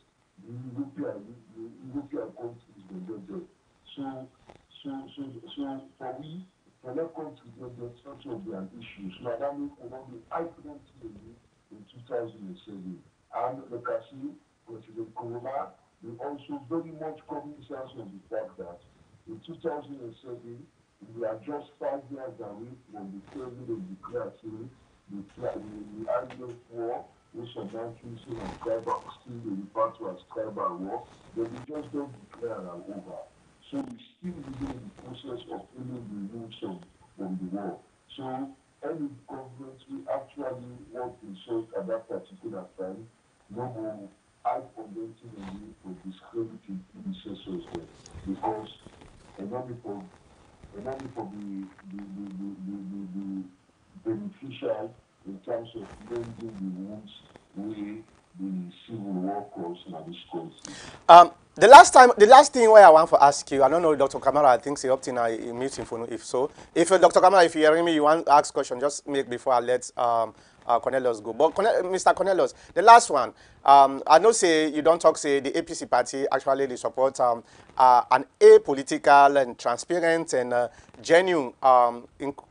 The European countries they get debt. So from of their issues. Madame Onobi, I couldn't see in 2007. And the Kasi, President Kuruma, they also very much cognizant of the fact that in 2007, we are just 5 years away from the president declared the IDF war, which some countries and tribal still refer to as tribal war, but we just don't declare an over. So we still begin the process of healing the roots from the war. So any government we actually want to insult at that particular time, no more I convention the need for discrediting predecessors there, because only for the beneficial in terms of mending the wounds we the civil war caused in this country. The last thing where I want to ask you, I don't know, Dr. Kamara, I think he opted in a meeting for if so. If Dr. Kamara, if you're hearing me, you want to ask question, just make before I let Cornelius go. But Mr. Cornelius, the last one, I know say you don't talk say the APC party actually they support an apolitical and transparent and genuine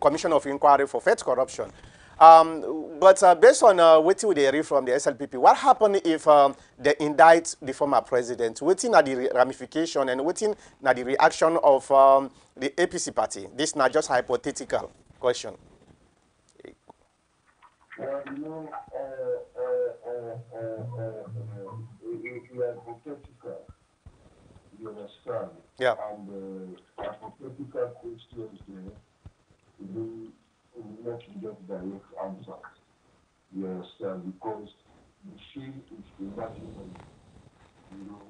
commission of inquiry for fed corruption. But based on what they read from the SLPP, what happened if they indict the former president? Waiting at the ramification and waiting at the reaction of the APC party? This is not just hypothetical question. Well, you know, hypothetical, you understand? Yeah. And hypothetical questions there, you not get direct answers. You understand? Because the shame is imaginary, you know,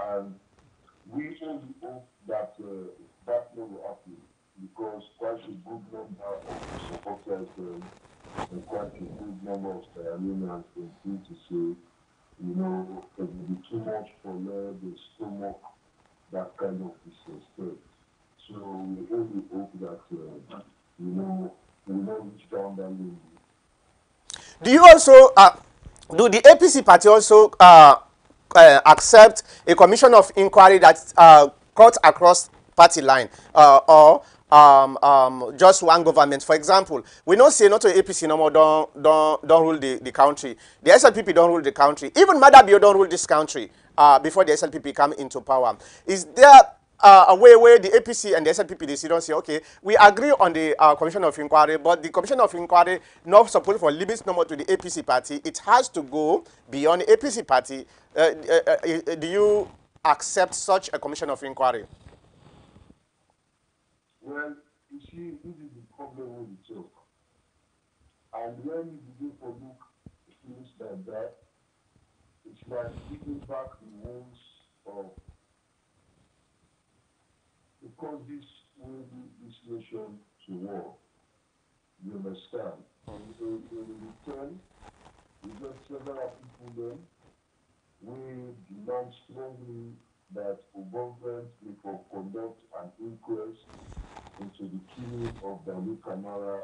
and we only hope that that will happen, because quite a good number of supporters and quite a good number of Sierra Leoneans continue to say, you know, it will be too much for the stomach, that kind of disrespect. So we only hope that, you know, we will not reach down that limit. Do you also, do the APC party also accept a commission of inquiry that cuts across party line or just one government? For example, we know say not to APC no more don't rule the country. The SLPP don't rule the country. Even Madabio don't rule this country before the SLPP come into power. Is there a way where the APC and the SLPP they sit down say, okay, we agree on the commission of inquiry, but the commission of inquiry not supposed for limits no more to the APC party. It has to go beyond the APC party. Do you accept such a commission of inquiry? Well, you see, this is the problem with the talk. And when you begin to look things like that, it's like giving back the wounds of the causes will lead this nation to war. You understand? In return, we get several people then, we demand strongly that the government will conduct an inquest into the killing of Dali Kamara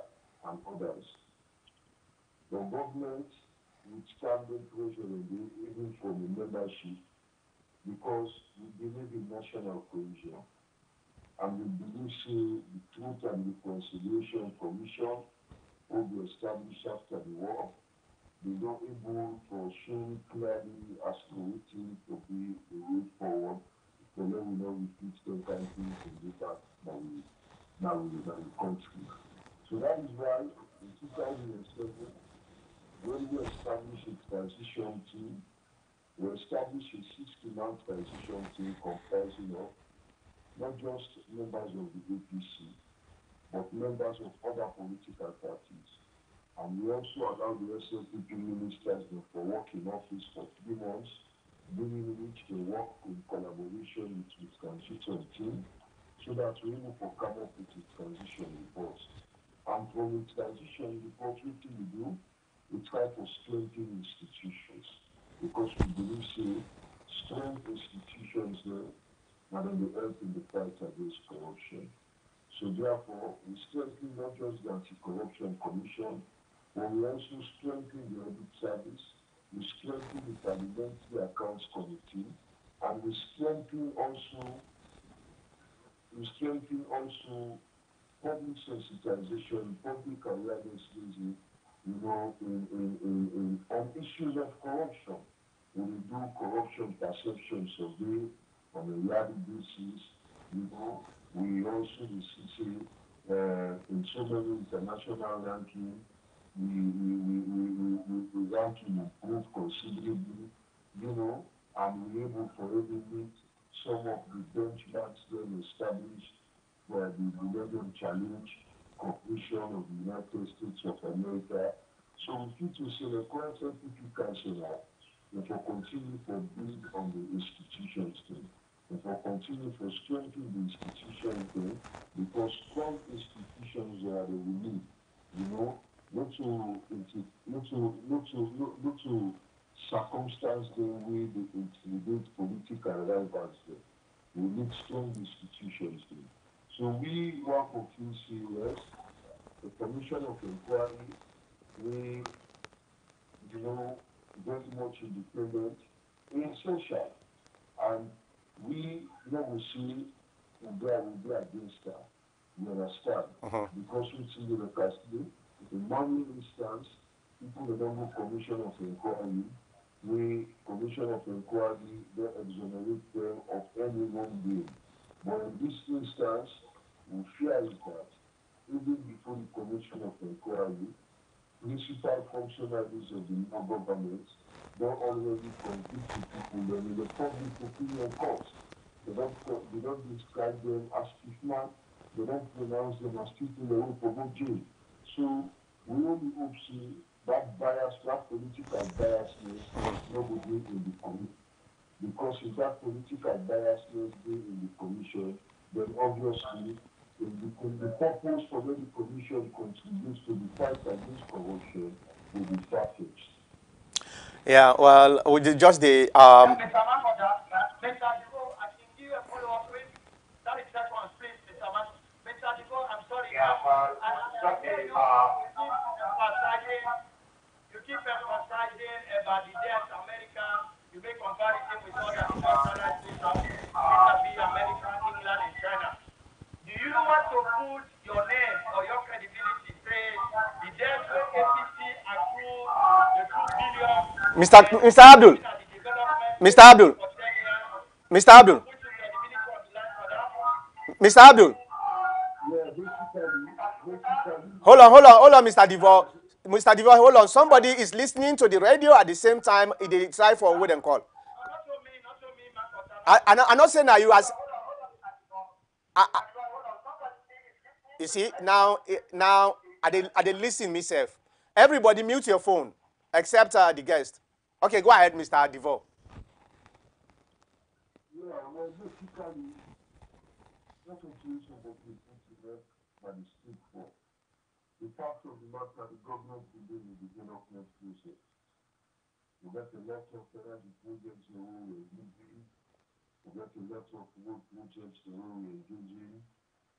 and others. The government will stand in pressure even from the membership, because we believe in national cohesion. And we believe the Truth and Reconciliation Commission will be established after the war. They are not able to show clearly as to waiting to be the way forward, so let me know repeat the kind of things in the past that we country. So that is why in 2007, when we established a transition team, we established a 60-man transition team comprising of not just members of the APC, but members of other political parties. And we also allowed the SLPP ministers for work in office for 3 months, during which they work in collaboration with the transition team, so that we will come up with a transition report. And from the transition report, what we do, we try to strengthen institutions, because we believe strong institutions and then they help in the fight against corruption. So therefore, we strengthen not just the Anti-Corruption Commission, but we also strengthen the audit service, we strengthen the Parliamentary Accounts Committee, and we strengthen also public sensitization, public awareness raising, on issues of corruption. We do corruption perception survey on a yearly basis. We also see in so many international ranking, we rank improve considerably, and we're able to already meet some of the benchmarks then established by the Millennium Challenge Corporation of the United States of America. So we feel to say the current NPP Council now, if we continue to build on the institutions thing, if we continue to strengthen the institution thing, because strong institutions are the we need, not to circumstance them with the intimidate political rivals there. We need strong institutions there. So we work for QCS, the Commission of Inquiry, we, very much independent, essential, and we never see will be against that. You understand? Because we see the custody, the money instance, people that don't go Commission of Inquiry, we Commission of Inquiry, they exonerate them of any wrongdoing. But in this instance, we fear is that even before the Commission of Inquiry, principal functionaries of the new government don't already compete with people in the public opinion court. They don't describe them as stiffman, they don't pronounce them as people they will promote jail. So we only hope see that bias, that political biasness nobody in the commission. Because if that political biasness be in the commission, then obviously the purpose for when the commission contributes to the fight against corruption will be far-fetched. Yeah, well, we just the Mr. Makoda, Mr. Divo, I can give a follow-up with that is that one, please, Mr. Makoda. Mr. Divo, I'm sorry. Yeah, well, you keep emphasizing about the death America. You make comparison with other industrialized nations, vis-a-vis America, England, and China. Do you want to put your name or your credibility, say the debt where APC accrued the 2 billion? Mr. Abdul, Mr. Abdul, Mr. Abdul, Mr. Abdul. Hold on, Mr. Divo. Mr. Divo, hold on. Somebody is listening to the radio at the same time. They try for a word and call. I'm not saying that you as. You see, now I did listen myself. Everybody mute your phone except the guest. Okay, go ahead, Mr. Divo. Yeah, well, basically, what we do is about the internet and the state for. The fact of the matter, the government will do the development process. We got a lot of energy projects that we're engaging. We got a lot of road projects that we're engaging.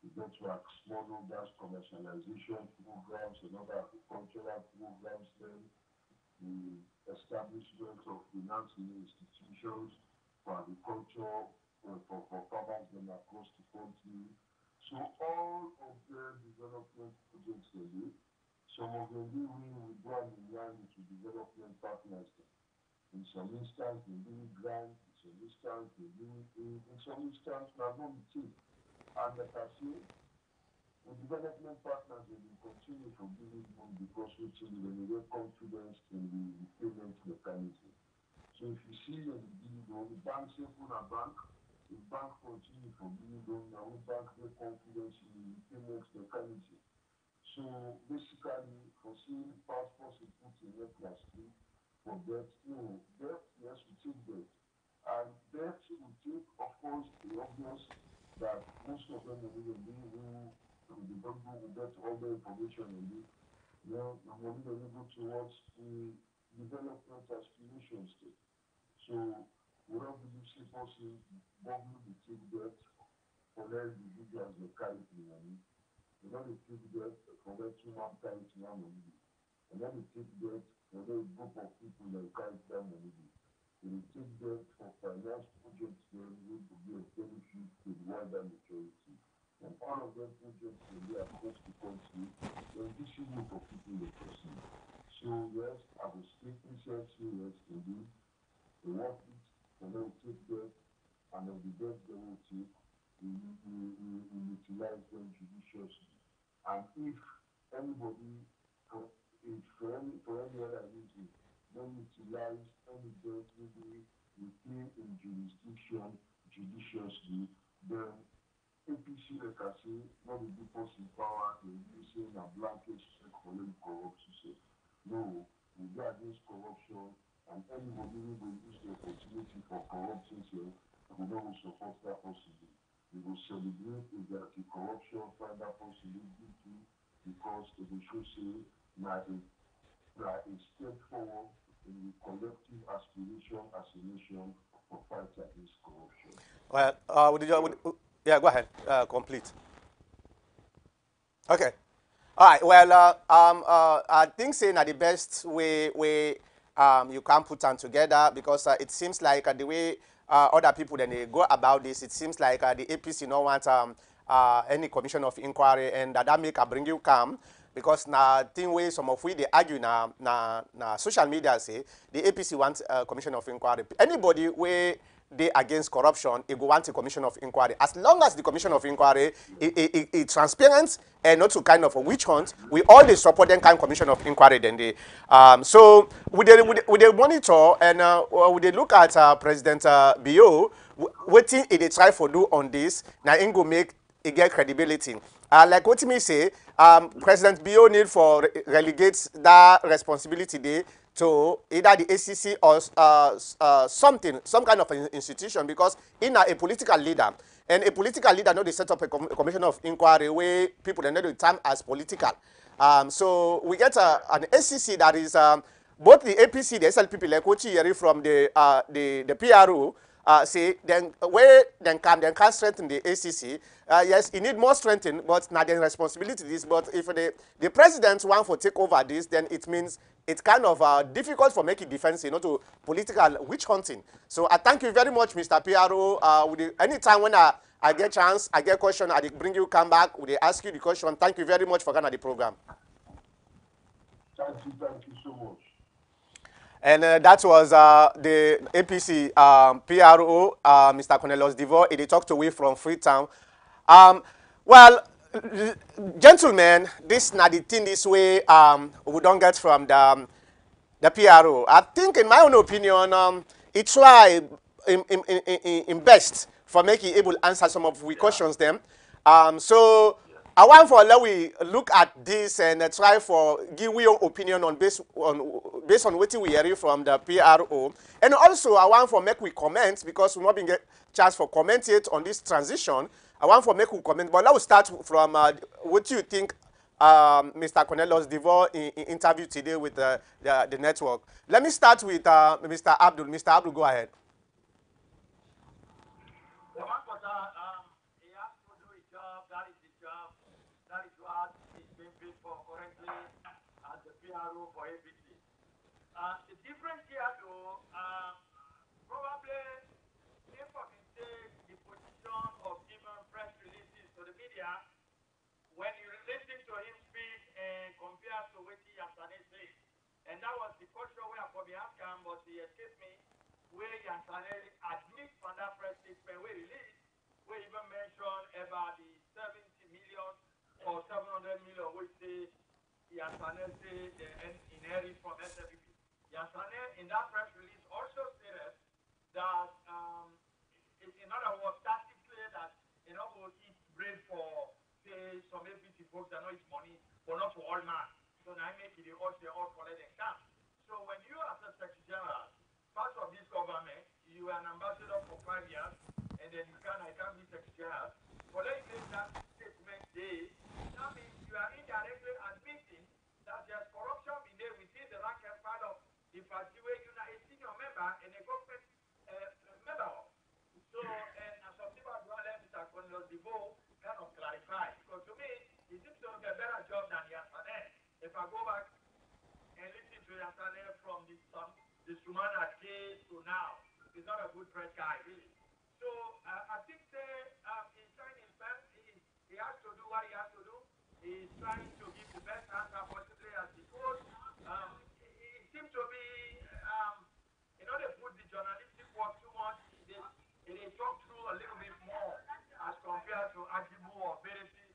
We got to have smallholder commercialization programs and other agricultural programs then. The establishment of financing institutions for agriculture, for farmers then across the country. So all of the development projects they do, some of them we go and align with development partners. In some instances, they do grants, in some instances, they do in some instances, not only two. And like I say, the development partners they will continue to believe them because we see the confidence in the payment mechanism. So if you see the banks open a bank, the bank continue to believe them, now the bank have confidence in the payment mechanism. So basically, for seeing passports we put in their plastic for debt, debt, yes, we take debt. And debt we take, of course, the obvious that most of them will be they don't go with that all the information in it. The money will go towards the development aspirations. So we don't believe people government will take debt for their individuals they carry the money. They don't take debt for their 2 months carry the money. And then they take debt for their group of people that carry their money. They take debt for finance projects that will be a benefit to the wider majority. And all of them projects will be across take debt, and of the debt they will take, we utilize them judiciously. And if anybody, for any other reason, don't utilize any debt maybe within a jurisdiction judiciously, then APC, like I say, not the people in power in using a blanket calling corruption. No, we go against corruption, and anybody who will use the opportunity for corruption, we don't support that person. We will celebrate if there is corruption, find that person guilty, because it will show say that a step forward in the collective aspiration as a nation for fight against corruption. Well, yeah, go ahead. Complete. Okay. All right. Well, I think saying that the best way you can put them together, because it seems like the way other people then they go about this, it seems like the APC don't want any commission of inquiry, and that make bring you calm, because now thing way some of we they argue na social media say the APC wants a commission of inquiry. Anybody way they against corruption, it go want a commission of inquiry. As long as the commission of inquiry is transparent and not to kind of a witch hunt, we all they support them kind of commission of inquiry. Then they, so we they monitor and we they look at President Bio, waiting they try for do on this. Now it go make it get credibility. Like what me say, President Bio need for relegate that responsibility there to either the ACC or some kind of an institution, because in a political leader, and a political leader know they set up a commission of inquiry where people they know the term as political. So we get an ACC that is both the APC, the SLPP, like what you hear from the PRO. Say then where then can strengthen the ACC. Yes, it need more strengthening, but not the responsibility this. But if the president want to take over this, then it means it's kind of difficult for making defense, to political witch hunting. So I thank you very much, Mr. PRO. Anytime when I get chance, I get question, I bring you come back, we ask you the question. Thank you very much for coming at the program. Thank you so much. And that was the APC PRO, Mr. Cornelius Devor. He talked away from Freetown. Well, gentlemen, this not the thing this way we don't get from the PRO. I think, in my own opinion, he tried in best for making able to answer some of we questions them. So I want for let we look at this and try for give your opinion on based on what we hear from the PRO. And also I want for make we comment, because we not been get chance for comment it on this transition. I want for make we comment, but let's start from what you think Mr. Cornelius Devor in interview today with the network. Let me start with Mr. Abdul. Mr. Abdul, go ahead. He has to do his job. That is his job. That is what he's being paid for currently as the PRO for APC. The difference here, though, probably if I can take the position of giving press releases to the media, when you listen to him speak and compare to what he has done, and that was the question where I probably asked him, but he escaped me, where he has admit from that press statement we released, we even mentioned about the 70 million or 700 million, which say Yasane say the inherit from SFP. Yasane in that press release also stated that, in other words, tactically that will eat bread for say some APC folks that know it's money, but not for all man. So now I make it all collect and come. So when you as a Secretary General, part of this government, you are an ambassador for 5 years, and then I can't be Secretary General. But let me make that statement today. That means you are indirectly admitting that there's corruption in there within the rank and file of the party where you are a senior member and a government member of. So, and as some people do let Mr. Cornelius Devor kind of clarify, because to me, he seems to do a better job than Yasane. If I go back and listen to Yasane from the Sumana days to now, he's not a good press guy, really. So I think he's trying his best. He has to do what he has to do. He's trying to give the best answer possibly as he could. He seems to be, they put the journalistic work too much. They a little bit more as compared to Ajibu or Bereti,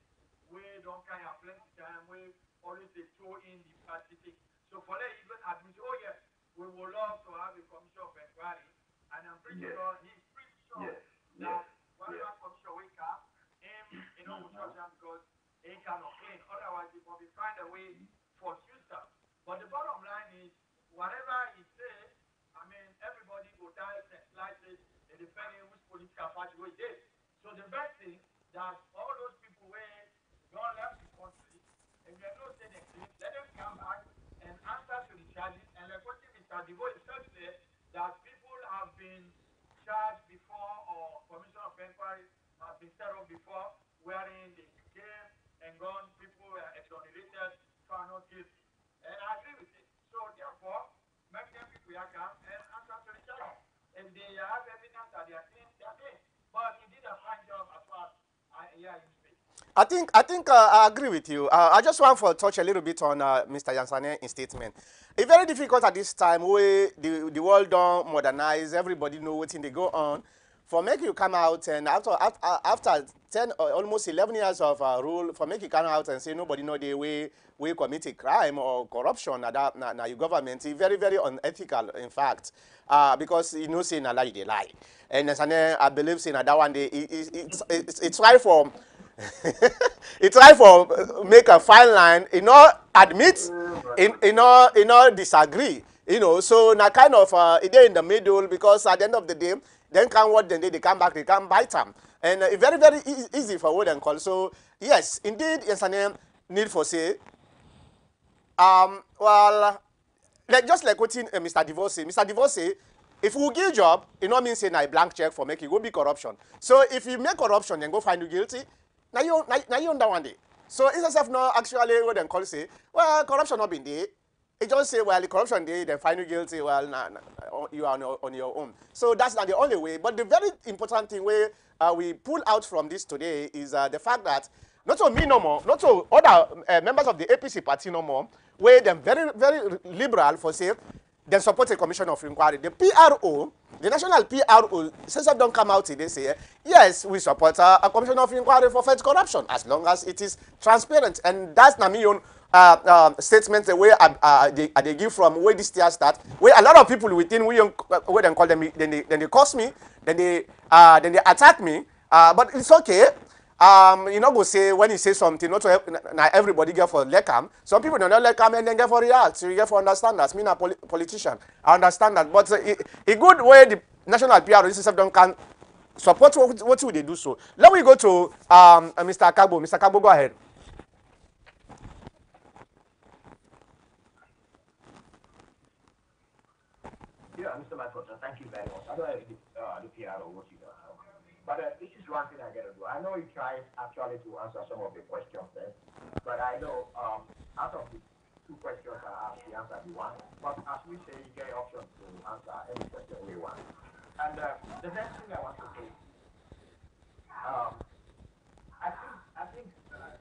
we don't kind of plenty time, we always they throw in the party thing. So for that, even admit, oh yes, we would love to have a commission of inquiry, and I'm pretty sure he's pretty sure that whatever commission we have, him, we shut down because he cannot clean. Otherwise, he will be find a way for future. But the bottom line is, whatever he says, I mean, everybody will die and slice it, depending which political party we did. So the best thing that all those people where don't left the country, and they don't say they clean, let them come back and answer to the charges. And like what Mr. Devo himself said, that people have been charged before or commission of inquiry have been set up before, wherein they came and gone, people were exonerated, found not guilty. And I agree with it. So therefore, make them people come and answer to the charges. If they have evidence that they are clean, they are clean. But he did a fine job as far as I hear him speak. I think I agree with you. I just want to touch a little bit on Mr. Yansane's statement. It's very difficult at this time where the world don't modernize, everybody know what they go on. For make you come out and after 10 or almost 11 years of rule, for make you come out and say nobody know the way we commit a crime or corruption na your government, it's very, very unethical, in fact, because you know say na lie they lie. And I believe say na that one day it's right for he try for make a fine line, admit, disagree, so na kind of it in the middle because at the end of the day, then come what then they come back, they come bite them. And it's very, very easy for what and call. So yes, indeed, yes, and need for say, well, just like what Mr. Devo say. Mr. Devo say, if we give job, it not mean say na a blank check for make it go be corruption. So if you make corruption and go find you guilty, now you on that one day. So it's as no actually what then call say, well, corruption not been there. It just say, well, the corruption day, then find you guilty, well, you are on your own. So that's not the only way. But the very important thing where we pull out from this today is the fact that not to me no more, not to other members of the APC party no more, where them very, very liberal for say, then support a commission of inquiry. The PRO, the national PRO, since they don't come out today, say, yes, we support a commission of inquiry for fight corruption as long as it is transparent. And that's not my own statement where they give from where this year start, where a lot of people within we where they call them, then they curse me, then they attack me, but it's okay. You know, go say when you say something, not to not everybody get for lekam. Some people don't like lekam and then get for react. So you get for understand that. Me, a politician, I understand that. But a good way the national PR system don't can support what would they do so. Let me go to Mr. Kabo. Mr. Kabo, go ahead. Yeah, Mr. Matrosa, thank you very much. I don't know if the PR or what you know. But this is one thing I got to do. I know you tried actually to answer some of the questions there, but I know out of the two questions I asked, you answered the one. But as we say, you get option to answer any question we want. And the next thing I want to say, I think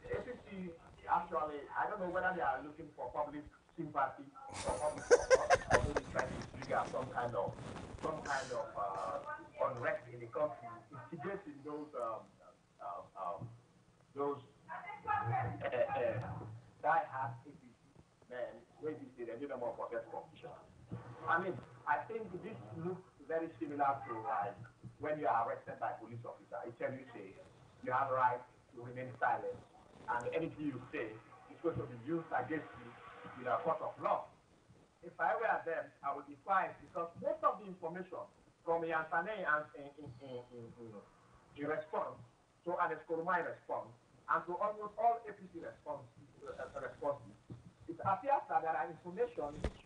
APC actually, I don't know whether they are looking for public sympathy or public support, or maybe trying to trigger some kind of unrest in the country, instigating those die-hard APC men, maybe they need more protest competition. I mean, I think this looks very similar to like when you are arrested by a police officer. It tells you say you have a right to remain silent, and anything you say is going to be used against you in a court of law. If I were them, I would be quiet because most of the information from Yansane in response to an Eskorumai response and to almost all APC responses, it appears that there are information which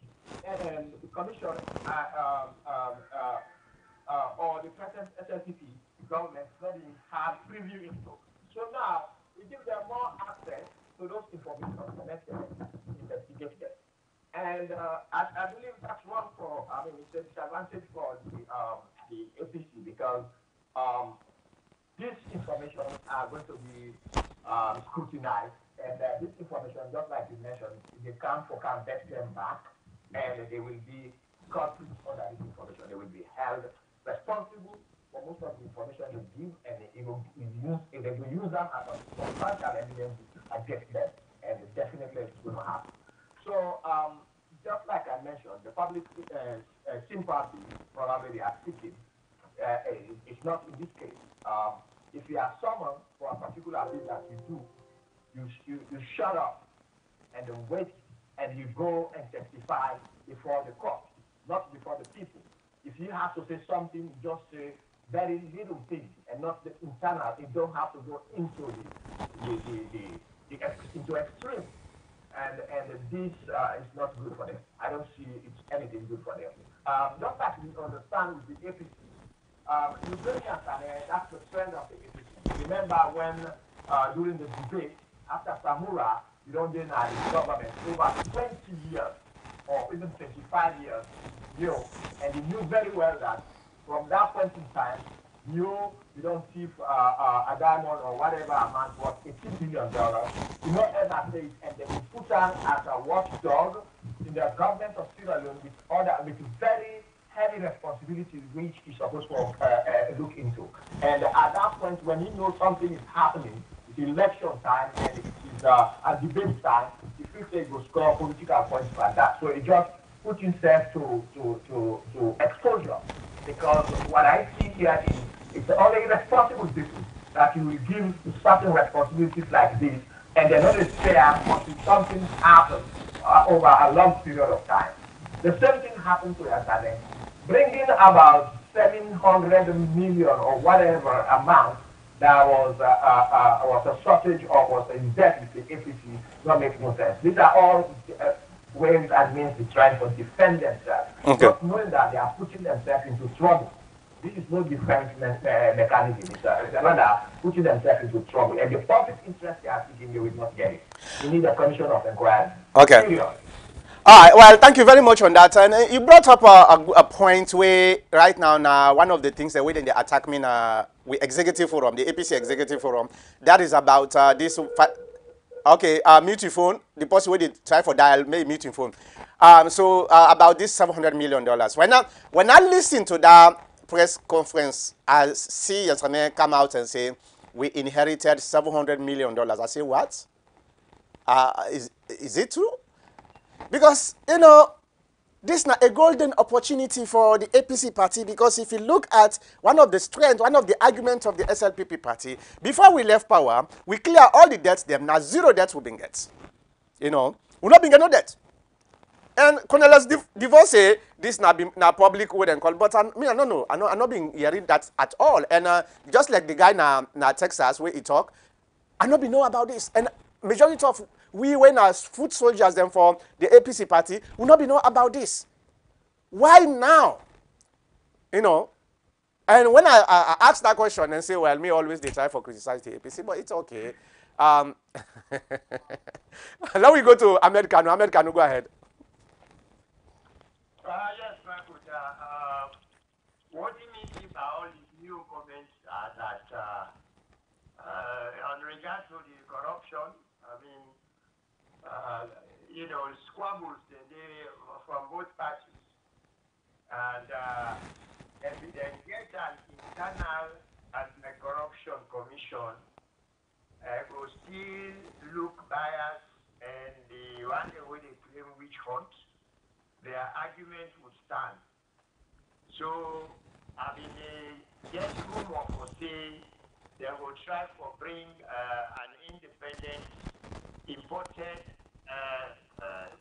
the commission or the present SLCP government study have preview into. So now it gives them more access to those information for next investigation. And I believe that's one for, it's a disadvantage for the APC because these information are going to be scrutinized, and this information, just like you mentioned, they can get them back, and they will be caught under this information. They will be held responsible for most of the information they give program has substantial evidence against them, and definitely it's going to happen. So, just like I mentioned, the public sympathy probably they are seeking it's not in this case. If you are summoned for a particular thing that you do, you shut up and then wait and you go and testify before the court, not before the people. If you have to say something, just say very little things and not the internal. You don't have to go into into extreme. And this is not good for them. I don't see it's anything good for them. Just like we understand with the APC, Ukrainians and that's the trend of the APC. Remember when during the debate after Samura, you don't deny the government over 20 years or even 25 years, and you knew very well that from that point in time, you don't thief a diamond or whatever amount worth $18 billion. You don't ever say it, and then you put on as a watchdog in the government of Sierra Leone with very heavy responsibility which he's supposed to look into. And at that point, when he knows something is happening, it's election time and it is a debate time, he feels like he will score political points like that. So he just put himself to exposure. Because what I see here is it's only responsible people that you will give certain responsibilities like this, and they're not fair until something happens over a long period of time. The same thing happened to Yazane. Bringing about 700 million or whatever amount that was a shortage or was in debt with the APC not make no sense. These are all ways and means to try to defend themselves, not knowing that they are putting themselves into trouble. This is no defense mechanism. It's another putting themselves into trouble. And the public interest they are seeking, they will not get it. You need a commission of inquiry. Okay. Period. All right. Well, thank you very much on that. And you brought up a point where right now, one of the things that we didn't attack me with executive forum, the APC executive forum, that is about this. Okay, mute your phone. The person who did try for dial, may mute your phone. So about this $700 million. When I listen to that press conference, I see Yansane come out and say we inherited $700 million. I say what? Is it true? Because, this is not a golden opportunity for the APC party, because if you look at one of the strengths, one of the arguments of the SLPP party, before we left power, we clear all the debts them. Now zero debts will be get. We're not being no debt. And Cornelius Divorce say this na public word and call, but I'm not being hearing that at all. And just like the guy na Texas where he talk, I not be know about this. And majority of we when as foot soldiers them for the APC party, we not be know about this. Why now? And when I ask that question and say, well, me always they try for criticize the APC, but it's okay. Now we go to Americano. Americano, go ahead. Yes, Michael. What do you mean by all these new comments that on regard to the corruption, I mean, squabbles from both parties, and then get an internal anti-corruption commission will still look biased, and the one way they claim witch hunt, their argument would stand. So, I mean, there's rumor for say they will try to bring an independent imported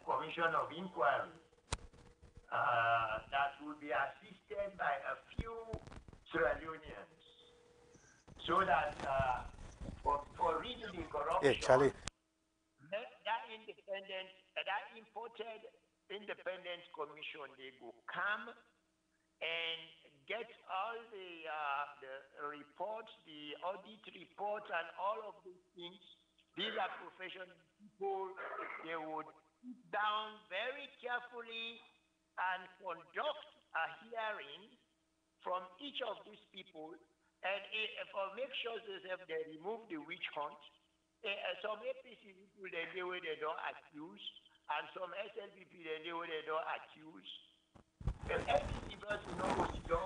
commission of inquiry that will be assisted by a few Sierra Leoneans, so that for reading corruption, Yeah, Charlie. that imported independent commission, they go come and get all the reports, the audit report, and all of these things. These are professional people. They would sit down very carefully and conduct a hearing from each of these people, and for make sure they remove the witch hunt. Some APC people they do where they don't accuse, and some SLPP they do where they don't accuse. The APC person know what you do,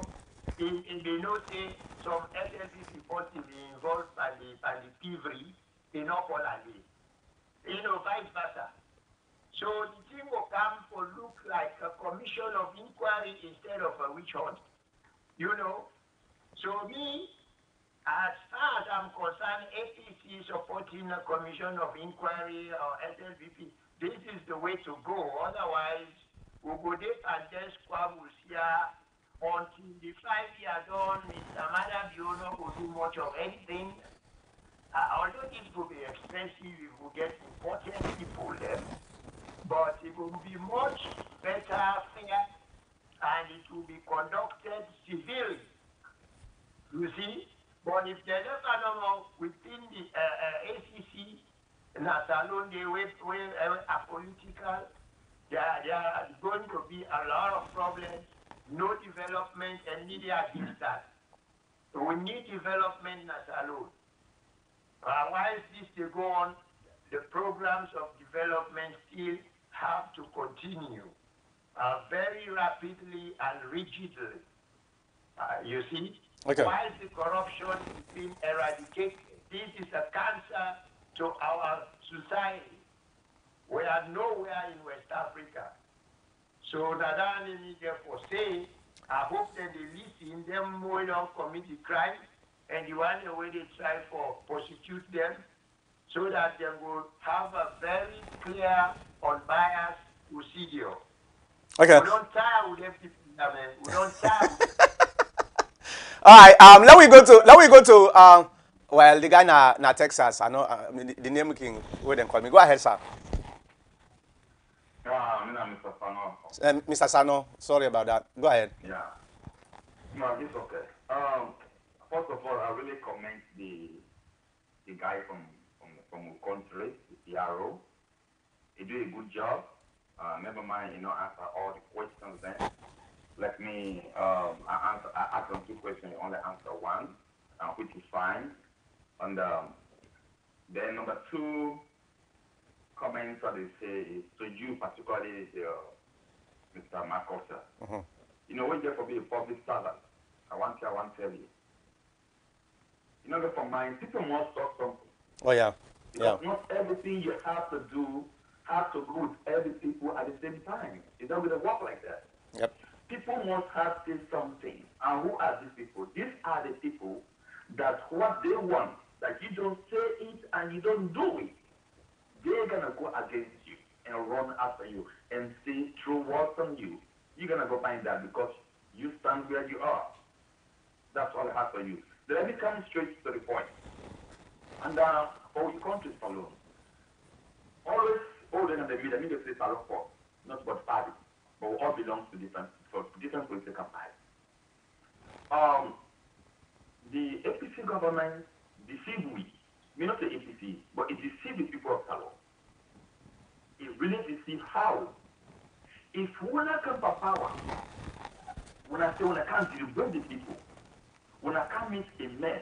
they know say some SLC reports will be involved by the PIVRI, they not fall again. Vice versa. So the thing will come to look like a commission of inquiry instead of a witch hunt. So me, as far as I'm concerned, APC supporting a commission of inquiry or SLVP, this is the way to go. Otherwise, we'll go there and then squabble here until the 5 years done. Mr. Madam, you not will do much of anything. Although this will be expensive, we will get important people there, but it will be much better, fair, and it will be conducted civilly. You see? But if they never know within the ACC, Salon, they are political, there are going to be a lot of problems, no development, and media against that. So we need development in Salon. While this they go on, the programs of development still have to continue very rapidly and rigidly. You see? Okay. While the corruption is being eradicated, this is a cancer to our society. We are nowhere in West Africa. So Nadal need therefore say, I hope that they listen, them will not commit the crime, and the one way they try for prosecute them, so that they will have a very clear, unbiased procedure. Okay. We don't tire with them people, man. We don't tire. All right. Let we go to well, the guy na Texas. I know the name king. Where them call me. Go ahead, sir. Mr. Sano. Mr. Sano, sorry about that. Go ahead. Yeah. No, it's okay. First of all, I really commend the guy from the country, the PRO. He did a good job. Never mind, answer all the questions then. Let me, I asked him 2 questions, he only answer 1, which is fine. And then number 2 comments that they say is to you, particularly Mr. Makosa. When you have to be a public servant, I want to tell you. For mine, people must talk something. Oh, yeah. Because not everything you have to do has to go with every people at the same time. It's not going to work like that. Yep. People must have to say something. And who are these people? These are the people that what they want, that you don't say it and you don't do it, they're going to go against you and run after you and say true words on you. You're going to go find that because you stand where you are. That's all I have for you. Let me come straight to the point. And for the country alone, always older than the middle place are for, not about party, but we all belong to different political parties. The APC government deceived we not the APC, but it deceived the people of Salon. It really deceived how? If we not come for power, when I can't celebrate the people, when I can't make a mess,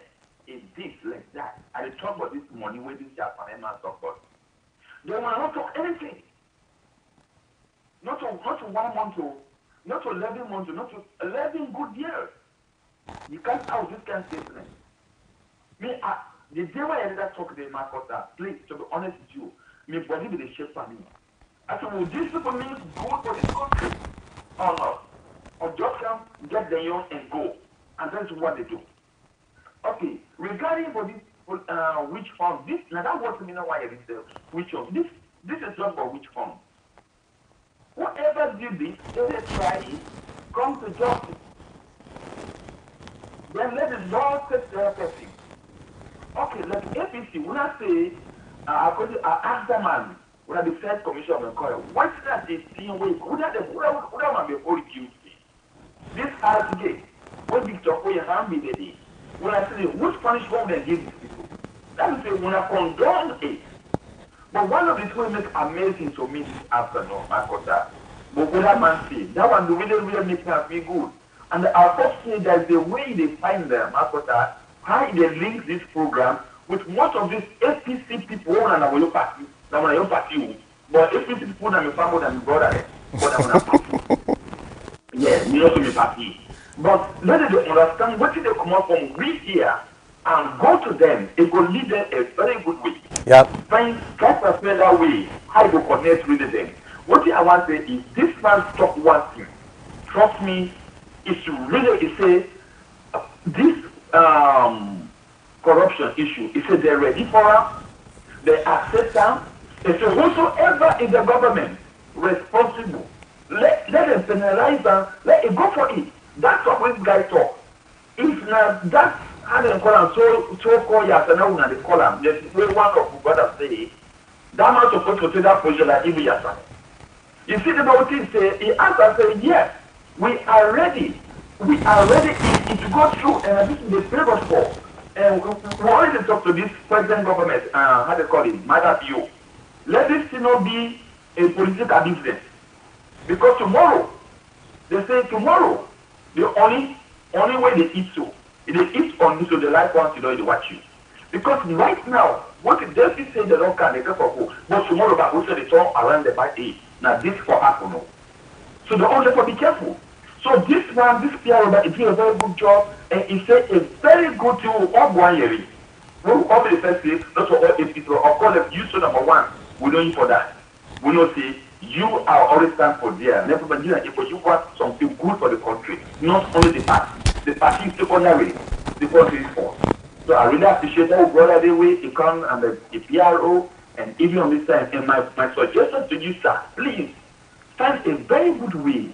a this like that, I talk about this money where this Japan man talk about. They will not talk anything. Not to 1 month, not to 11 months, not to 11 good years. You can't have this kind of statement. The day when I ended up talking to Marcos, please, to be honest with you, my body will be shaped for me. I said, will these people mean good for this country or not? Or just come, get the young and go. And that's what they do. Okay, regarding for this witch farm, now that was me know why I did the witch farm. This is not for witch farm. Whoever did this, they try it, come to justice. Then let the law take their person. Okay, like APC, when I say, I ask the man, when I defend commission of inquiry, what's that they see way? Who am be all guilty? This house gate, when Victor Koya hand me the day, when I say, which punishment they give these people? That is when I condone it. But one of the things make amazing to me this afternoon, Makota, but what that man say, that one really makes me feel good. And our folks say that the way they find them, Makota, how they link this program with most of these APC people who are not your party, but APC people are my family and my brother, but I'm not party. Yes, me also my party. But let them understand what they come out from we here and go to them. It will lead them a very good way. Yeah. Find a better way how to connect with them. What I want to say is this man talk one thing. Trust me, it's really say this corruption issue. It's a they're ready for it, they accept them. It's a whosoever in the government responsible. Let them penalize them, let it go for it. That's what this guy talk. If not that's how they call them so call yes and now they call them. There's one of brothers say that man supposed to take that position like even yes. You see the notice say he asked and say, yes, we are ready. We are ready to go through and this is the favor for. And we already talk to this present government, how they call it, Mother you. Let this not be a political business. Because tomorrow, they say tomorrow, the only way they eat so, they eat on you so the life wants to watch you. Because right now, what the Delphi say they don't can, they go for who. But tomorrow, but also they turn around the by 8. Now this for happen. No. So the only for be careful. So this man, this PR, is doing a very good job, and he said a very good thing all 1 year. We will come to the first place, not for all 8 people, or call them you so number 1. We don't need for that. We know say you are always stand for there. Never but you want something good for the country, not only the party. The party is secondary, the country is for. So I really appreciate that brother the way he come and the PRO and even on this time. And my suggestion to you, sir, please find a very good way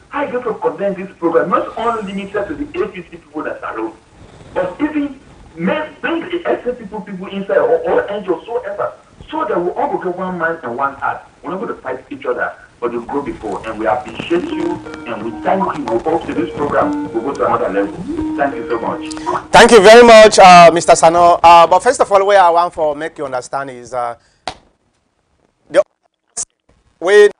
how you to conduct this program, not only limited to the APC people that are around, but even bring the SNP people inside or NGOs so ever, so that we all will get one mind and one heart. We're not going to fight each other, but we'll go before. And we appreciate you and we thank you. We hope to this program will go to another level. Thank you so much. Thank you very much, Mr. Sano. But first of all, what I want to make you understand is the way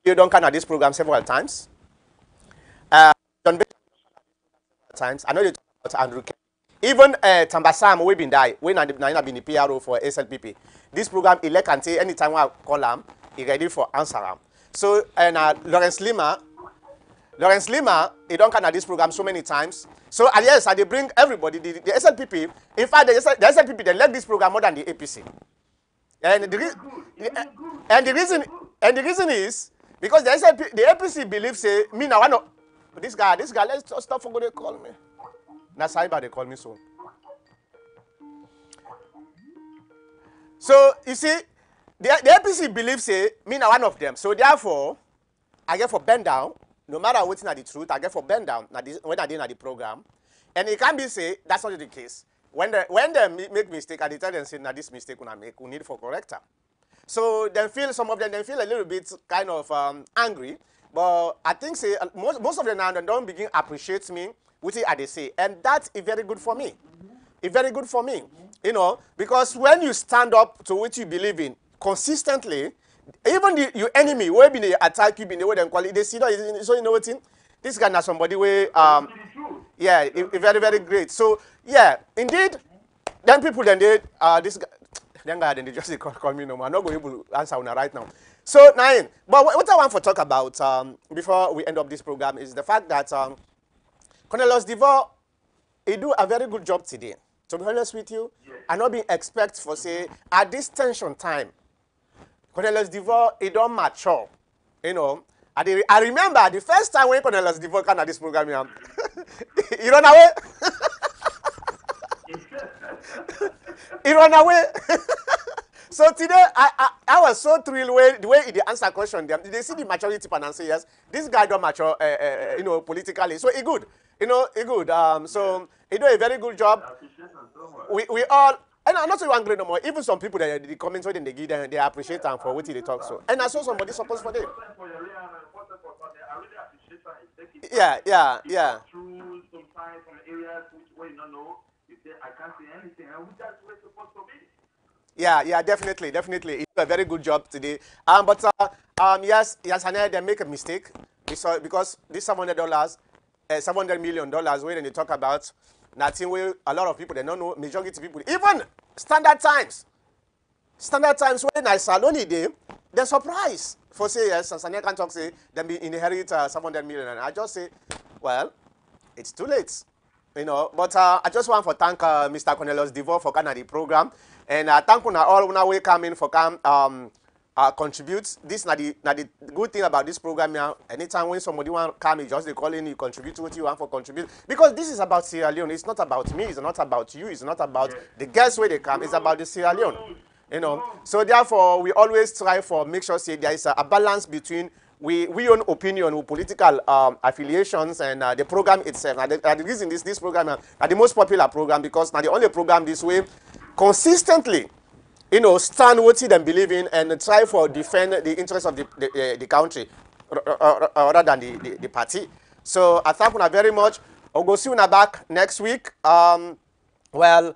you don't come at this program several times. John times. I know you talk about Andrew Kelly. Even Tambasam, we been die. We not been the PRO for SLPP. This program, he can say anytime I call him, he ready for answer him. So, and Lawrence Lima, he don't come at this program so many times. So, yes, they bring everybody, the SLPP. In fact, the SLPP, they like this program more than the APC. And the reason is because the APC believes say me now one of this guy. Let's stop for they call me. Now cyber they call me soon. So you see, the APC believes say me now one of them. So therefore, I get for bend down. No matter what's not the truth, I get for bend down. When I did the program, and it can be say that's not the case. When they make mistake, I tell them say now this mistake when I make, we need for corrector. So some of them feel a little bit kind of angry, but I think say most of them now don't begin appreciate me, which they say, and that's very good for me. It's very good for me, you know, because when you stand up to what you believe in consistently, even your enemy, where they attack you, the way they call it, they see that. So you know what? This guy is somebody where yeah, very very great. So yeah, indeed, then people then they this guy. Then they just call me no more. I'm not going to answer on right now. So, Nain, but what I want to talk about before we end up this program is the fact that Cornelius DeVore, he do a very good job today. To be honest with you, I not being expect for say at this tension time, Cornelius DeVore, he don't mature. You know, I remember the first time when Cornelius DeVore came at this program, he run away. He run away. So today, I was so thrilled with the way he answer question. They see the maturity and say yes, this guy don't mature, you know, politically. So he good, you know, he good. So he do a very good job. We all, and I'm not so angry no more. Even some people that the comments when they give them, they appreciate them for what they talk. So, and I saw somebody supposed for them. Yeah. Through sometimes from areas where you don't know. I can't say anything, and we just were supposed to be. Yeah, definitely. You do a very good job today. But yes, Hane, they make a mistake. Because this $700, $700 million, when they talk about nothing, where a lot of people they don't know, majority of people, even Standard Times, Standard times when I saloni day, they're surprised. For say yes, Tanzania can talk say then be inherit 700 million. And I just say, well, it's too late. You know, but I just want to thank Mr. Cornelius Devore for kind of the program. And thank you all when we come in for come contribute. This the good thing about this program now. Anytime when somebody want to come, you just they call in, you contribute to what you want for contribute. Because this is about Sierra Leone. It's not about me. It's not about you. It's not about the guests where they come. It's about the Sierra Leone. You know, so therefore we always try for make sure say there is a balance between we own opinion with political affiliations and the program itself. And the reason this program is the most popular program because now the only program this way consistently, you know, stand what them believe in and try for defend the interests of the country rather than the party. So I thank you very much. I'll go see you back next week. Well,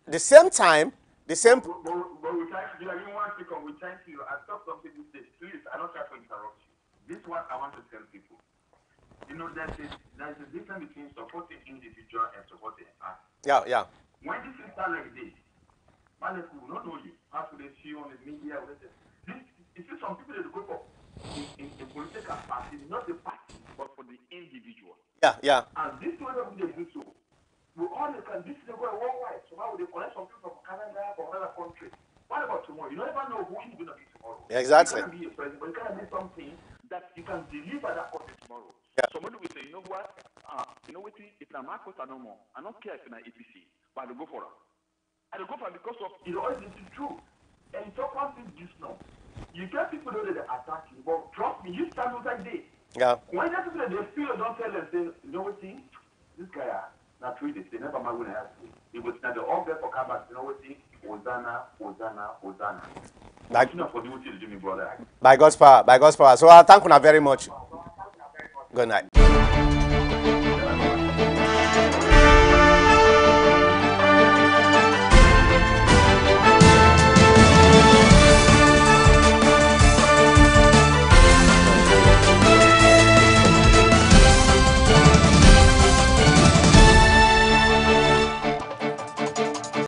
the same time, the same. But we thank you. I didn't want to come. We thank you. I thought something this day. Please, I don't try to interrupt you. This is what I want to tell people. You know, there's a difference between supporting individual and supporting a party. Yeah. When this is like this, many people don't know you. How do they see you on the media? You see some people that go for in political party, not the party, but for the individual. Yeah. And this is what they do so. We all can this is going worldwide. So how would they connect some people from Canada, from another country? What about tomorrow? You never know who you're going to be tomorrow. Exactly. You can be a president, but you can be something that you can deliver that country tomorrow. Yeah. Somebody will say, you know what? If I'm Marcos no more, I don't care if I'm APC, but I go for it. I go for it because of this is true. And you talk about this now. You get people that attack you, but trust me, you stand with that day. Yeah. When that people they feel don't tell them, say, you know what thing? This guy not treated, they never mind when I ask you. It was not the all there for combat, you know what thing? Hosanna. By God's power. So I thank you very much. Good night.